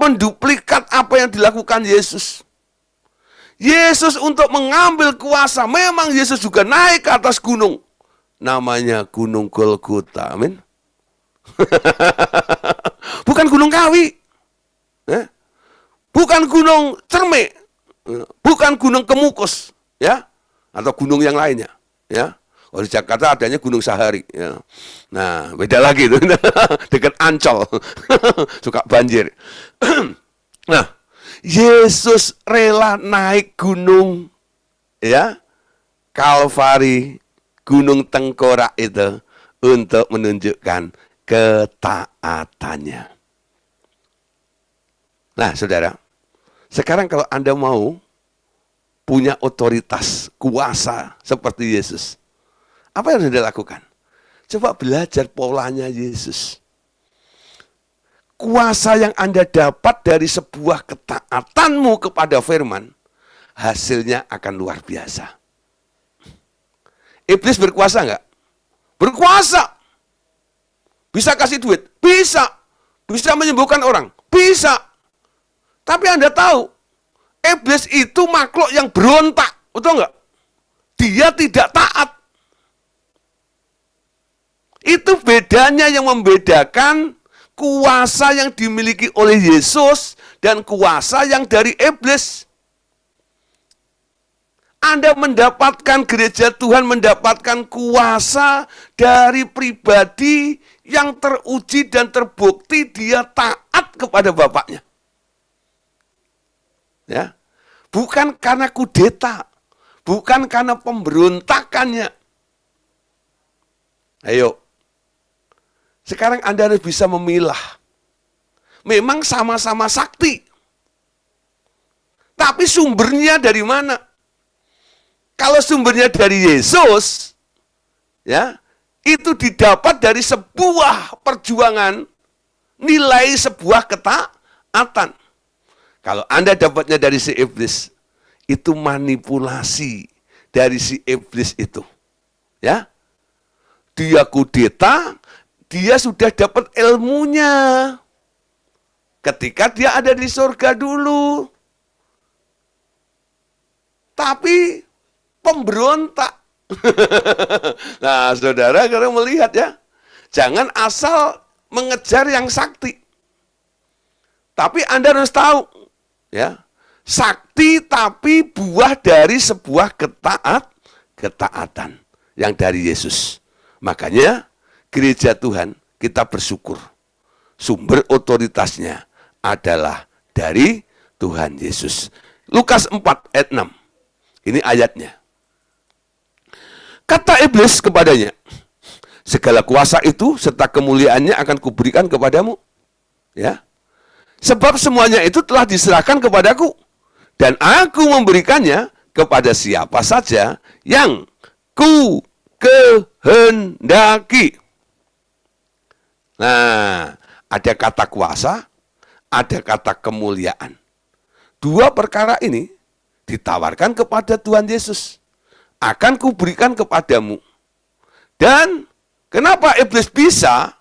menduplikat apa yang dilakukan Yesus. Yesus untuk mengambil kuasa, memang Yesus juga naik ke atas gunung. Namanya Gunung Golgota, amin. Bukan Gunung Kawi. Bukan Gunung Cerme. Bukan Gunung Kemukus. Ya, atau gunung yang lainnya. Ya. Oh, di Jakarta adanya Gunung Sahari. Ya. Nah, beda lagi itu. Dekat Ancol. Suka banjir. Nah, Yesus rela naik gunung, ya, Kalvari, Gunung Tengkorak itu, untuk menunjukkan ketaatannya. Nah, saudara, sekarang kalau Anda mau punya otoritas, kuasa seperti Yesus, apa yang Anda lakukan? Coba belajar polanya Yesus. Kuasa yang Anda dapat dari sebuah ketaatanmu kepada firman, hasilnya akan luar biasa. Iblis berkuasa enggak? Berkuasa. Bisa kasih duit? Bisa. Bisa menyembuhkan orang? Bisa. Tapi Anda tahu, iblis itu makhluk yang berontak. Betul enggak? Dia tidak taat. Itu bedanya yang membedakan kuasa yang dimiliki oleh Yesus dan kuasa yang dari iblis. Anda mendapatkan, gereja Tuhan mendapatkan kuasa dari pribadi yang teruji dan terbukti dia taat kepada bapaknya. Ya. Bukan karena kudeta, bukan karena pemberontakannya. Ayo. Sekarang Anda harus bisa memilah. Memang sama-sama sakti. Tapi sumbernya dari mana? Kalau sumbernya dari Yesus, ya, itu didapat dari sebuah perjuangan, nilai sebuah ketaatan. Kalau Anda dapatnya dari si iblis, itu manipulasi dari si iblis itu. Ya. Dia kudeta, dia sudah dapat ilmunya ketika dia ada di surga dulu. Tapi pemberontak. Nah, saudara, kalau melihat ya, jangan asal mengejar yang sakti. Tapi Anda harus tahu, ya, sakti tapi buah dari sebuah ketaatan yang dari Yesus. Makanya gereja Tuhan, kita bersyukur. Sumber otoritasnya adalah dari Tuhan Yesus. Lukas 4 ayat 6. Ini ayatnya. Kata iblis kepadanya, segala kuasa itu serta kemuliaannya akan kuberikan kepadamu. Ya. Sebab semuanya itu telah diserahkan kepadaku. Dan aku memberikannya kepada siapa saja yang ku kehendaki. Nah, ada kata kuasa, ada kata kemuliaan. Dua perkara ini ditawarkan kepada Tuhan Yesus. Akan kuberikan kepadamu. Dan kenapa iblis bisa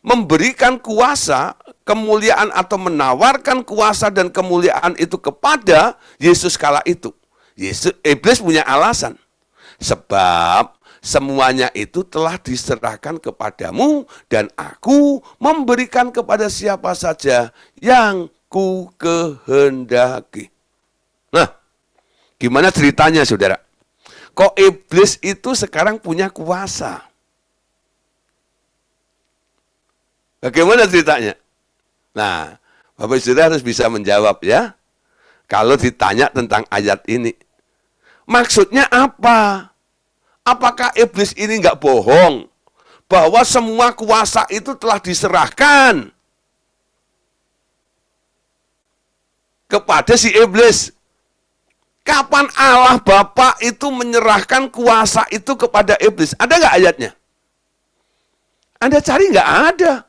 memberikan kuasa, kemuliaan atau menawarkan kuasa dan kemuliaan itu kepada Yesus kala itu? Iblis punya alasan. Sebab semuanya itu telah diserahkan kepadamu dan aku memberikan kepada siapa saja yang ku kehendaki. Nah, gimana ceritanya saudara? Kok iblis itu sekarang punya kuasa? Bagaimana ceritanya? Nah, Bapak Saudara harus bisa menjawab ya. Kalau ditanya tentang ayat ini. Maksudnya apa? Apakah iblis ini nggak bohong? Bahwa semua kuasa itu telah diserahkan kepada si iblis. Kapan Allah Bapa itu menyerahkan kuasa itu kepada iblis? Ada nggak ayatnya? Anda cari nggak ada.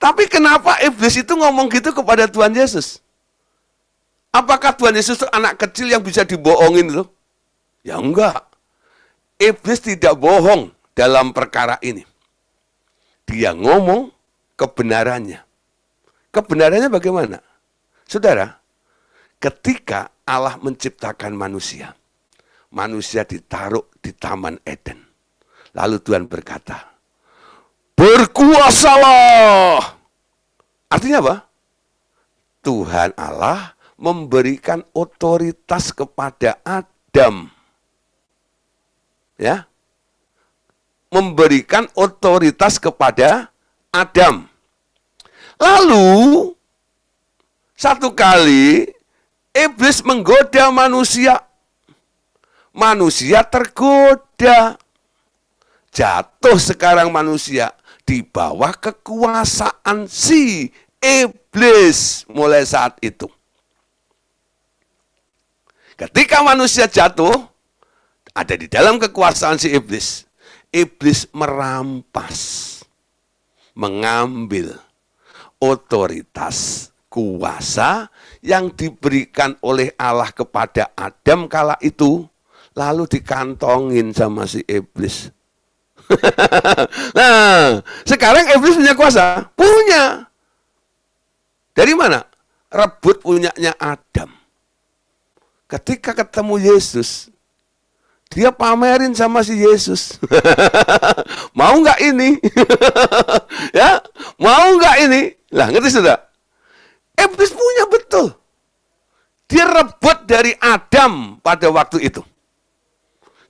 Tapi kenapa iblis itu ngomong gitu kepada Tuhan Yesus? Apakah Tuhan Yesus itu anak kecil yang bisa dibohongin loh? Ya enggak. Iblis tidak bohong dalam perkara ini. Dia ngomong kebenarannya. Kebenarannya bagaimana? Saudara, ketika Allah menciptakan manusia, manusia ditaruh di Taman Eden. Lalu Tuhan berkata, berkuasalah. Artinya apa? Tuhan Allah memberikan otoritas kepada Adam. Ya. Memberikan otoritas kepada Adam. Lalu satu kali iblis menggoda manusia. Manusia tergoda. Jatuh sekarang manusia di bawah kekuasaan si iblis mulai saat itu. Ketika manusia jatuh, ada di dalam kekuasaan si iblis. iblis merampas, mengambil otoritas, kuasa yang diberikan oleh Allah kepada Adam kala itu, lalu dikantongin sama si iblis. Nah, sekarang iblis punya kuasa? Punya. Dari mana? Rebut punyanya Adam. Ketika ketemu Yesus, dia pamerin sama si Yesus. Mau nggak ini? Ya, mau nggak ini? Lah, ngerti sudah? Iblis punya betul. Dia rebut dari Adam pada waktu itu.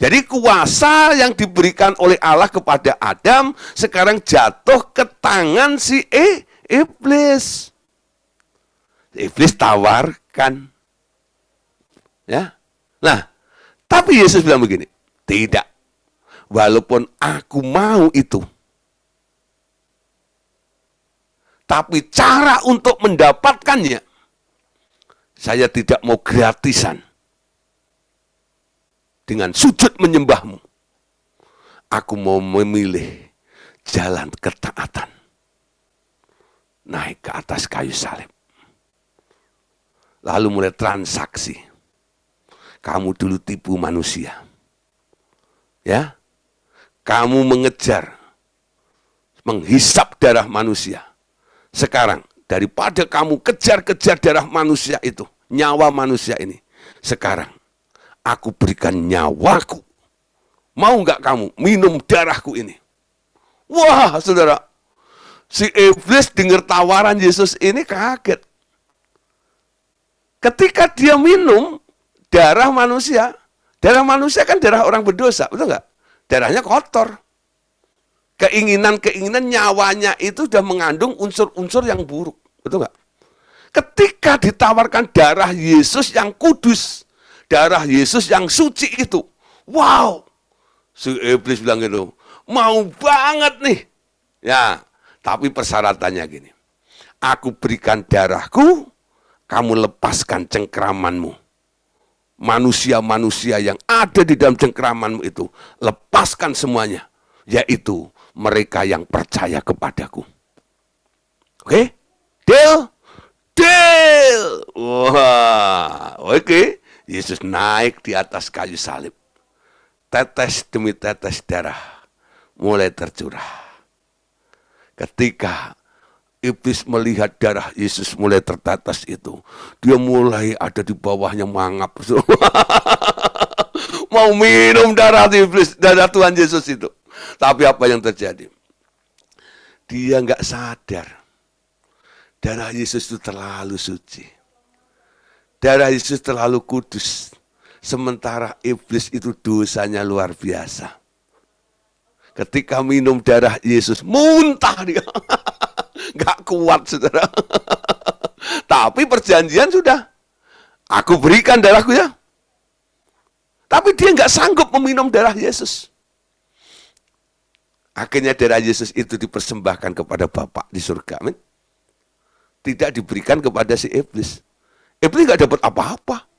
Jadi kuasa yang diberikan oleh Allah kepada Adam sekarang jatuh ke tangan si iblis. Iblis tawarkan. Ya. Nah, tapi Yesus bilang begini, tidak. Walaupun aku mau itu, tapi cara untuk mendapatkannya, saya tidak mau gratisan. Dengan sujud menyembahmu, aku mau memilih jalan ketaatan. Naik ke atas kayu salib. Lalu mulai transaksi. Kamu dulu tipu manusia. Ya. Kamu mengejar, menghisap darah manusia. Sekarang, daripada kamu kejar-kejar darah manusia itu, nyawa manusia ini, sekarang, aku berikan nyawaku. Mau nggak kamu minum darahku ini? Wah, saudara. Si iblis dengar tawaran Yesus ini kaget. Ketika dia minum darah manusia kan darah orang berdosa, betul nggak? Darahnya kotor. Keinginan-keinginan nyawanya itu sudah mengandung unsur-unsur yang buruk, betul nggak? Ketika ditawarkan darah Yesus yang kudus, darah Yesus yang suci itu. Wow. Si iblis bilang gitu. Mau banget nih. Ya. Tapi persyaratannya gini. Aku berikan darahku. Kamu lepaskan cengkramanmu. Manusia-manusia yang ada di dalam cengkramanmu itu. Lepaskan semuanya. Yaitu mereka yang percaya kepadaku. Oke? Deal? Deal. Wah. Oke. Yesus naik di atas kayu salib. Tetes demi tetes darah mulai tercurah. Ketika iblis melihat darah Yesus mulai tertetes itu, dia mulai ada di bawahnya mangap. Mau minum darah iblis, darah Tuhan Yesus itu. Tapi apa yang terjadi? Dia nggak sadar. Darah Yesus itu terlalu suci. Darah Yesus terlalu kudus. Sementara iblis itu dosanya luar biasa. Ketika minum darah Yesus, muntah dia. Gak kuat, saudara. Tapi perjanjian sudah. Aku berikan darahku ya. Tapi dia gak sanggup meminum darah Yesus. Akhirnya darah Yesus itu dipersembahkan kepada Bapa di surga. Amin. Tidak diberikan kepada si iblis. Iblis nggak dapat apa-apa.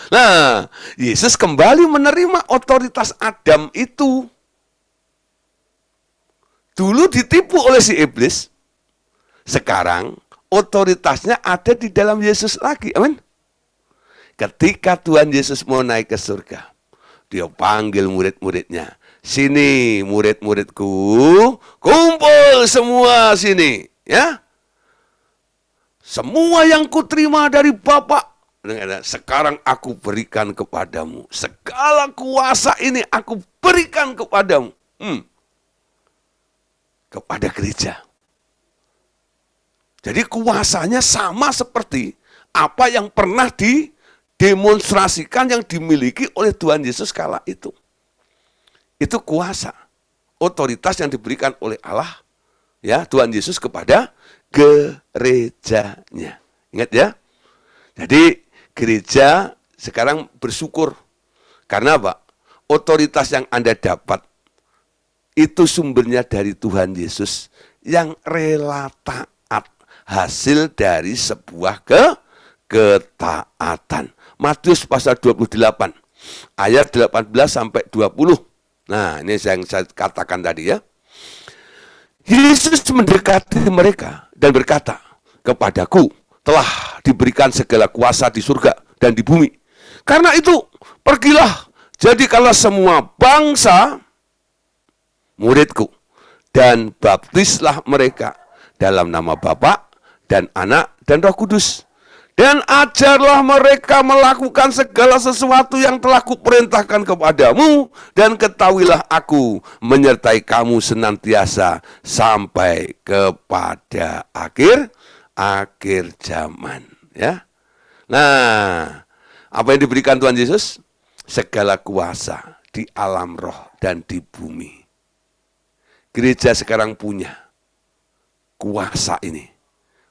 Nah, Yesus kembali menerima otoritas Adam itu. Dulu ditipu oleh si iblis. Sekarang otoritasnya ada di dalam Yesus lagi. Amin. Ketika Tuhan Yesus mau naik ke surga, dia panggil murid-muridnya. Sini murid-muridku, kumpul semua sini. Ya. Semua yang kuterima dari Bapa, sekarang aku berikan kepadamu. Segala kuasa ini aku berikan kepadamu. Kepada gereja. Jadi kuasanya sama seperti apa yang pernah didemonstrasikan yang dimiliki oleh Tuhan Yesus kala itu. Itu kuasa, otoritas yang diberikan oleh Allah, ya Tuhan Yesus kepada gerejanya. Ingat ya. Jadi gereja sekarang bersyukur. Karena apa? Otoritas yang Anda dapat itu sumbernya dari Tuhan Yesus yang rela taat, hasil dari sebuah ketaatan. Matius pasal 28 ayat 18 sampai 20. Nah, ini yang saya katakan tadi ya. Yesus mendekati mereka dan berkata, kepadaku telah diberikan segala kuasa di surga dan di bumi. Karena itu, pergilah, jadikanlah semua bangsa muridku, dan baptislah mereka dalam nama Bapa dan Anak dan Roh Kudus. Dan ajarlah mereka melakukan segala sesuatu yang telah kuperintahkan kepadamu, dan ketahuilah aku menyertai kamu senantiasa sampai kepada akhir zaman. Ya. Nah, apa yang diberikan Tuhan Yesus? Segala kuasa di alam roh dan di bumi. Gereja sekarang punya kuasa ini,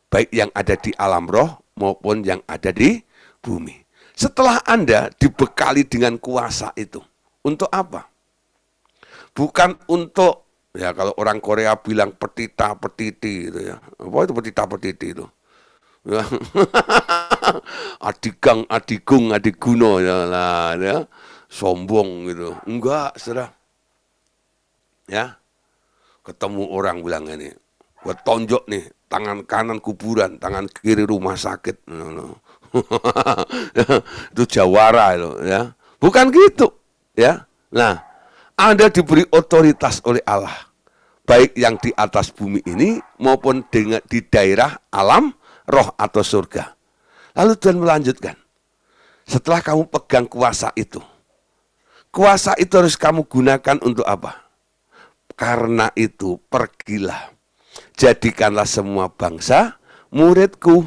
baik yang ada di alam roh maupun yang ada di bumi. Setelah Anda dibekali dengan kuasa itu, untuk apa? Bukan untuk, ya kalau orang Korea bilang petita petiti itu ya. Apa itu petita petiti itu? Ya. Adigang, adigung, adiguno ya lah, ya. Sombong gitu. Enggak, saudara. Ya. Ketemu orang bilang ini, gua tonjok nih, tangan kanan kuburan, tangan kiri rumah sakit. Itu jawara itu, ya. Bukan gitu, ya. Nah, Anda diberi otoritas oleh Allah, baik yang di atas bumi ini maupun di daerah alam roh atau surga. Lalu Tuhan melanjutkan, setelah kamu pegang kuasa itu harus kamu gunakan untuk apa? Karena itu pergilah, jadikanlah semua bangsa muridku.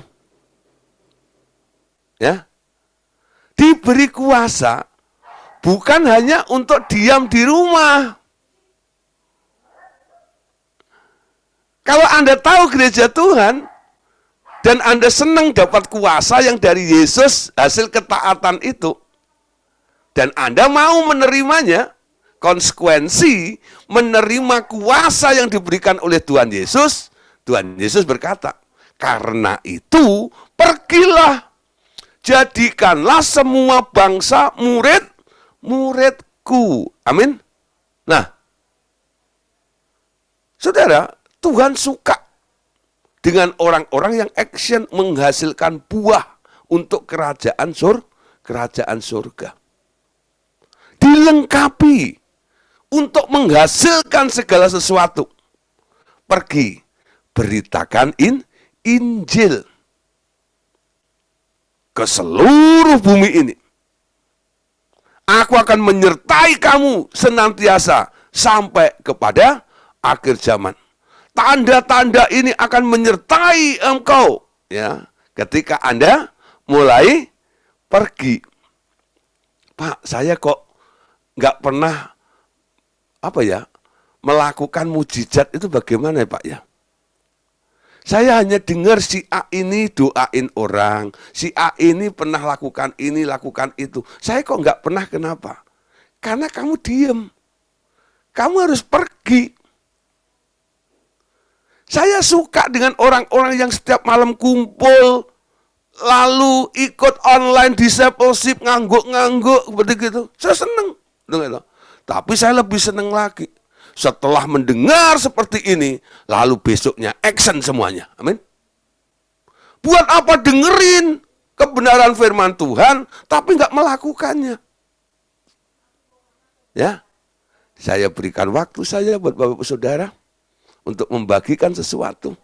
Ya, diberi kuasa bukan hanya untuk diam di rumah. Kalau Anda tahu gereja Tuhan dan Anda senang dapat kuasa yang dari Yesus hasil ketaatan itu, dan Anda mau menerimanya, konsekuensi menerima kuasa yang diberikan oleh Tuhan Yesus berkata, karena itu pergilah, jadikanlah semua bangsa muridku. Amin. Nah, saudara, Tuhan suka dengan orang-orang yang action menghasilkan buah untuk kerajaan surga. Dilengkapi untuk menghasilkan segala sesuatu. Pergi, beritakan Injil ke seluruh bumi ini. Aku akan menyertai kamu senantiasa sampai kepada akhir zaman. Tanda-tanda ini akan menyertai engkau, ya, ketika Anda mulai pergi. Pak, saya kok nggak pernah melakukan mujizat itu bagaimana ya Pak ya? Saya hanya dengar si A ini doain orang, si A ini pernah lakukan ini, lakukan itu. Saya kok nggak pernah, kenapa? Karena kamu diem. Kamu harus pergi. Saya suka dengan orang-orang yang setiap malam kumpul, lalu ikut online discipleship, ngangguk-ngangguk, begitu. Saya senang. Tapi saya lebih senang lagi setelah mendengar seperti ini, lalu besoknya action semuanya. Amin. Buat apa dengerin kebenaran firman Tuhan, tapi nggak melakukannya? Ya, saya berikan waktu saya buat Bapak Saudara untuk membagikan sesuatu.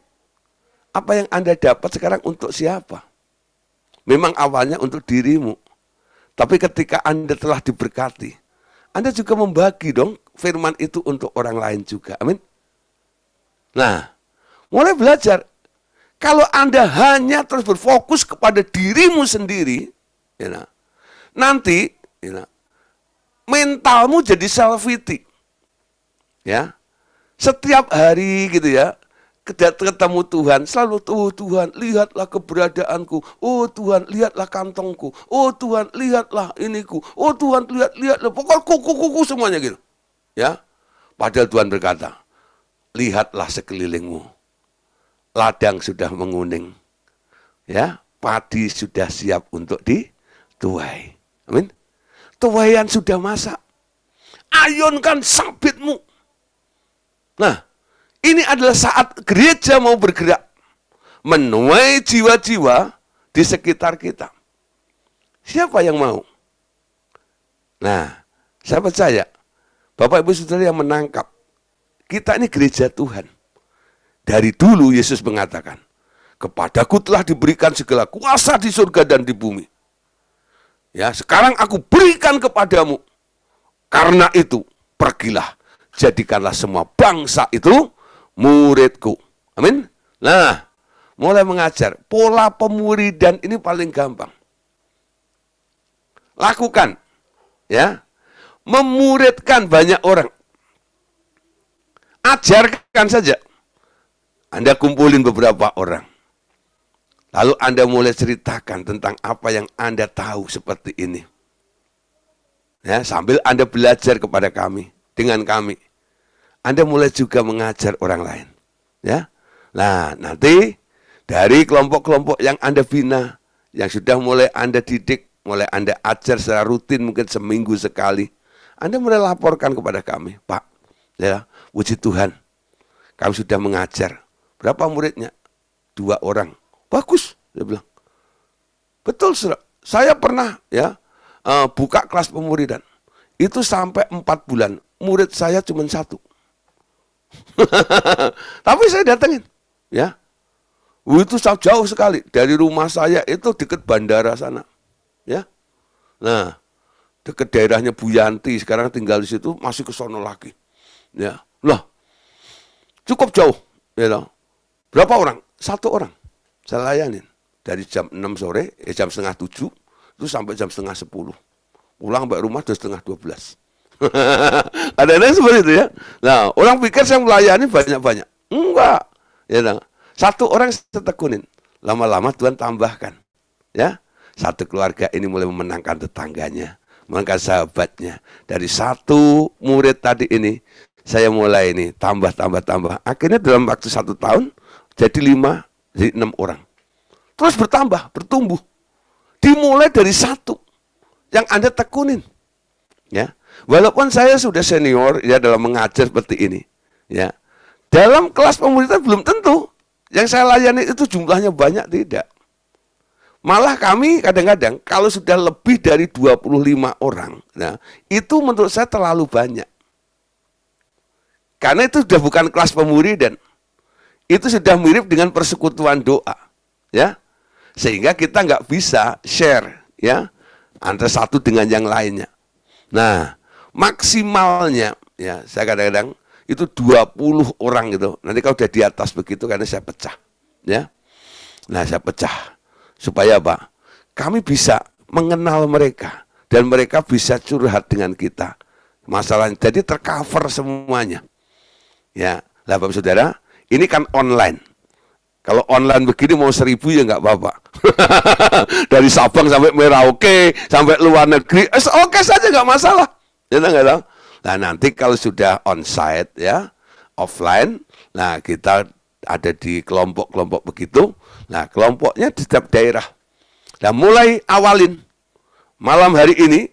Apa yang Anda dapat sekarang untuk siapa? Memang awalnya untuk dirimu. Tapi ketika Anda telah diberkati, Anda juga membagi dong firman itu untuk orang lain juga. Amin. Nah, mulai belajar. Kalau Anda hanya terus berfokus kepada dirimu sendiri, nanti mentalmu jadi self-pity. Ya. Setiap hari gitu ya, ketemu Tuhan, selalu, oh Tuhan, lihatlah keberadaanku. Oh Tuhan, lihatlah kantongku. Oh Tuhan, lihatlah iniku. Oh Tuhan, lihatlah. Pokoknya kuku semuanya gitu. Ya. Padahal Tuhan berkata, lihatlah sekelilingmu. Ladang sudah menguning. Ya, padi sudah siap untuk dituai. Amin. Tuaian sudah masak. ayunkan sabitmu. Nah, ini adalah saat gereja mau bergerak, menuai jiwa-jiwa di sekitar kita. Siapa yang mau? Nah, saya percaya, Bapak Ibu Saudara yang menangkap, kita ini gereja Tuhan. Dari dulu Yesus mengatakan, kepadaku telah diberikan segala kuasa di surga dan di bumi. Ya, sekarang aku berikan kepadamu. Karena itu, pergilah, jadikanlah semua bangsa itu muridku. Amin. Nah, mulai mengajar. Pola pemuridan ini paling gampang. Lakukan. Ya, memuridkan banyak orang. Ajarkan saja. Anda kumpulin beberapa orang. Lalu Anda mulai ceritakan tentang apa yang Anda tahu seperti ini. Ya, sambil Anda belajar kepada kami, dengan kami. Anda mulai juga mengajar orang lain. Ya. Nah, nanti dari kelompok-kelompok yang Anda bina, yang sudah mulai Anda didik, mulai Anda ajar secara rutin, mungkin seminggu sekali, Anda mulai laporkan kepada kami, Pak, ya, puji Tuhan, kami sudah mengajar. Berapa muridnya? 2 orang. Bagus, dia bilang. Betul, saudara. Saya pernah ya buka kelas pemuridan. Itu sampai 4 bulan. Murid saya cuma 1. Tapi saya datengin. Ya. Itu jauh sekali. Dari rumah saya itu dekat bandara sana. Ya. Nah, dekat daerahnya Bu Yanti, sekarang tinggal di situ, masih ke sono lagi. Ya. Lah, cukup jauh. Ya. Berapa orang? 1 orang. Saya layanin. Dari jam 6 sore, jam setengah 7, itu sampai jam setengah 10. Pulang sampai rumah udah setengah 12. Ada yang seperti itu ya. Nah, orang pikir saya melayani banyak-banyak. Enggak. Ya, nah. 1 orang saya tekunin. Lama-lama Tuhan tambahkan. Ya. Satu keluarga ini mulai memenangkan tetangganya, memenangkan sahabatnya. Dari 1 murid tadi ini, saya mulai ini tambah. Akhirnya dalam waktu 1 tahun, jadi 5, jadi 6 orang. Terus bertambah, bertumbuh. Dimulai dari 1 yang Anda tekunin. Ya. Walaupun saya sudah senior ya dalam mengajar seperti ini, ya. Dalam kelas pemuridan belum tentu yang saya layani itu jumlahnya banyak, tidak. Malah kami kadang-kadang kalau sudah lebih dari 25 orang, nah, itu menurut saya terlalu banyak. Karena itu sudah bukan kelas pemuridan. Itu sudah mirip dengan persekutuan doa. Ya. Sehingga kita nggak bisa share ya antara satu dengan yang lainnya. Nah, maksimalnya ya saya kadang-kadang itu 20 orang gitu. Nanti kalau udah di atas begitu karena saya pecah. Ya. Nah, saya pecah. Supaya apa? Kami bisa mengenal mereka dan mereka bisa curhat dengan kita. Masalahnya jadi tercover semuanya. Ya, lah Bapak Saudara, ini kan online. Kalau online begini mau 1000 ya nggak apa-apa. Dari Sabang sampai Merauke, sampai luar negeri, oke saja nggak masalah. Ya nggak tahu. Nah nanti kalau sudah onsite ya, offline, nah kita ada di kelompok-kelompok begitu. Nah kelompoknya di setiap daerah. Nah mulai awalin malam hari ini,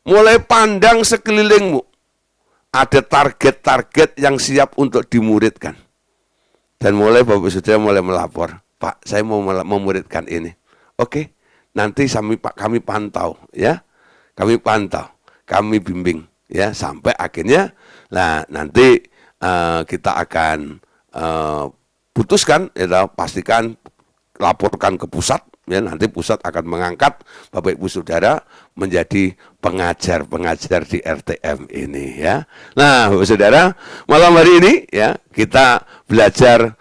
mulai pandang sekelilingmu. Ada target-target yang siap untuk dimuridkan. Dan mulai Bapak Saudara mulai melapor, Pak, saya mau memuridkan ini. Oke, nanti kami pantau, ya, kami pantau, kami bimbing, ya, sampai akhirnya, nah nanti kita akan putuskan, ya, pastikan laporkan ke pusat, ya, nanti pusat akan mengangkat Bapak Ibu Saudara menjadi pengajar-pengajar di RTM ini ya. Nah, Bapak Saudara, malam hari ini ya kita belajar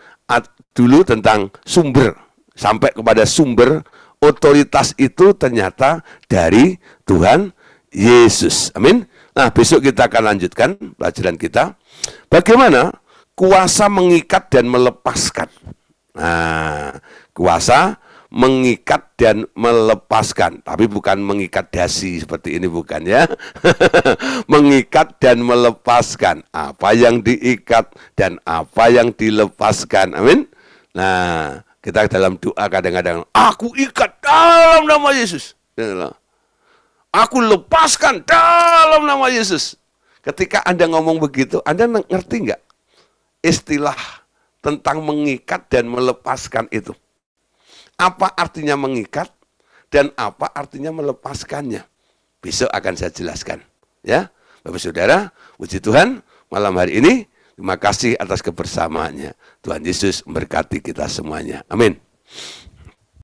dulu tentang sumber sampai kepada sumber otoritas itu ternyata dari Tuhan Yesus. Amin. Nah, besok kita akan lanjutkan pelajaran kita bagaimana kuasa mengikat dan melepaskan. Nah, kuasa mengikat dan melepaskan, tapi bukan mengikat dasi seperti ini, bukan ya. Mengikat dan melepaskan apa yang diikat dan apa yang dilepaskan. Amin. Nah, kita dalam doa kadang-kadang, aku ikat dalam nama Yesus, aku lepaskan dalam nama Yesus. Ketika Anda ngomong begitu, Anda ngerti nggak istilah tentang mengikat dan melepaskan itu? Apa artinya mengikat dan apa artinya melepaskannya? Besok akan saya jelaskan. Ya, Bapak Saudara, puji Tuhan, malam hari ini terima kasih atas kebersamaannya. Tuhan Yesus memberkati kita semuanya. Amin.